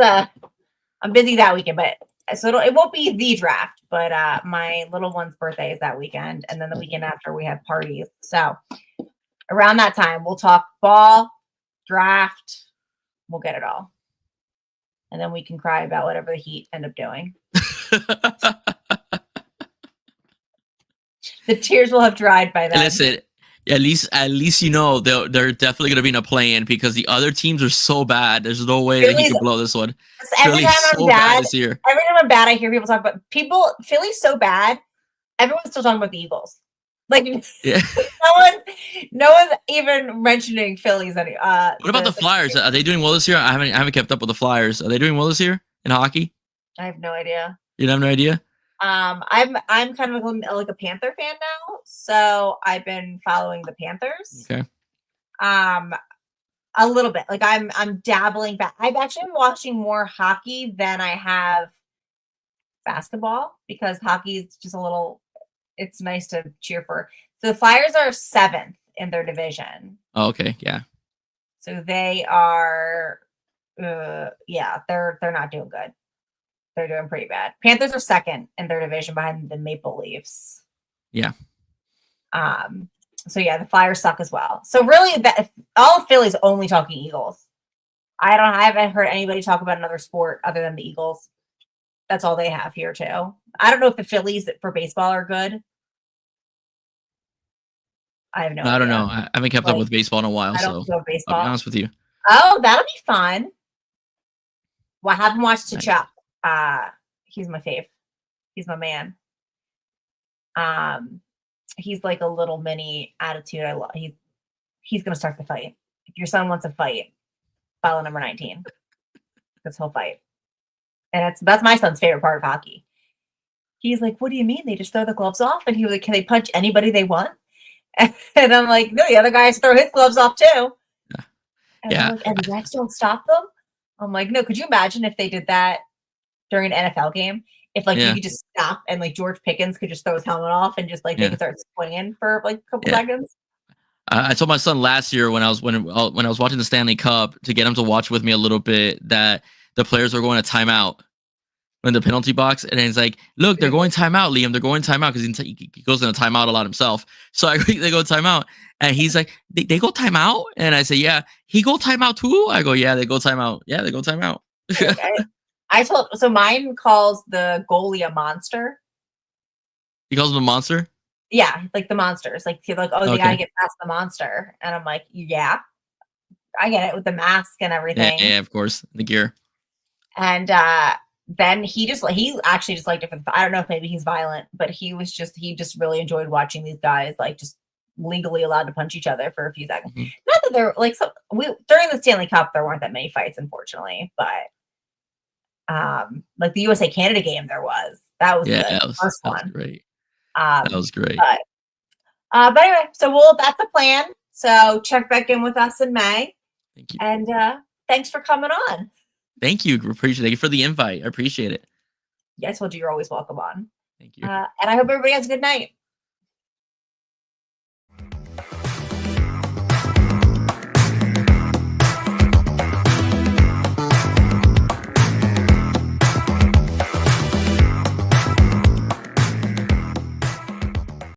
I'm busy that weekend, but so it won't be the draft, but my little one's birthday is that weekend, and then the weekend after we have parties. So around that time, we'll talk ball, draft. We'll get it all. And then we can cry about whatever the Heat end up doing. The tears will have dried by then. Listen, at least they're definitely going to be in a play-in because the other teams are so bad. There's no way that he can blow this one. Every time I'm bad this year. Every time I'm bad, I hear people talk about Philly's so bad. Everyone's still talking about the Eagles. Like, yeah. no one's even mentioning Phillies any. What about the Flyers? Are they doing well this year? I haven't kept up with the Flyers. Are they doing well this year in hockey? I have no idea. You have no idea? I'm kind of like a Panther fan now, so I've been following the Panthers. Okay. A little bit. Like I'm dabbling back. I've actually been watching more hockey than I have basketball because hockey is just a little. It's nice to cheer for. So the Flyers are 7th in their division. Oh, okay, yeah. So they are, they're not doing good. They're doing pretty bad. Panthers are 2nd in their division behind the Maple Leafs. Yeah. So yeah, the Flyers suck as well. So really, all of Philly's only talking Eagles. I haven't heard anybody talk about another sport other than the Eagles. That's all they have here too. I don't know if the Phillies for baseball are good. I have no idea. I don't know. I haven't kept up with baseball in a while, so I'll be honest with you. Oh, that'll be fun. Well, I haven't watched T'Challa. He's my fave. He's my man. He's like a little mini attitude. I love. He's gonna start the fight. If your son wants a fight, follow number 19 because he'll fight. And that's my son's favorite part of hockey. He's like, "What do you mean? They just throw the gloves off?" And he was like, "Can they punch anybody they want?" And I'm like, "No, the other guys throw his gloves off too." And and the refs don't stop them. I'm like, "No, could you imagine if they did that during an NFL game? If you could just stop and like George Pickens could just throw his helmet off and just they could start swinging for like a couple seconds." I told my son last year when I was watching the Stanley Cup to get him to watch with me a little bit that the players were going to timeout in the penalty box, and he's like, "Look, they're going timeout, Liam. They're going timeout because he goes in a timeout a lot himself." So they go timeout, and he's like, "They go timeout?" And I say, "Yeah." He go timeout too? I go, "Yeah, they go timeout. Yeah, they go timeout." Okay. So mine calls the goalie a monster. He calls him a monster? Yeah, like the monsters. Like they gotta get past the monster. And I'm like, yeah, I get it with the mask and everything. Yeah, of course. The gear. And then he actually just liked it I don't know if maybe he's violent, but he just really enjoyed watching these guys like just legally allowed to punch each other for a few seconds. Mm-hmm. Not that they're like during the Stanley Cup there weren't that many fights, unfortunately, but like the USA Canada game there was. That was the first one. Great. That was great. But anyway, so that's the plan. So check back in with us in May. Thank you. And thanks for coming on. Thank you. Thank you for the invite. I appreciate it. Yeah, I told you you're always welcome on. Thank you. And I hope everybody has a good night.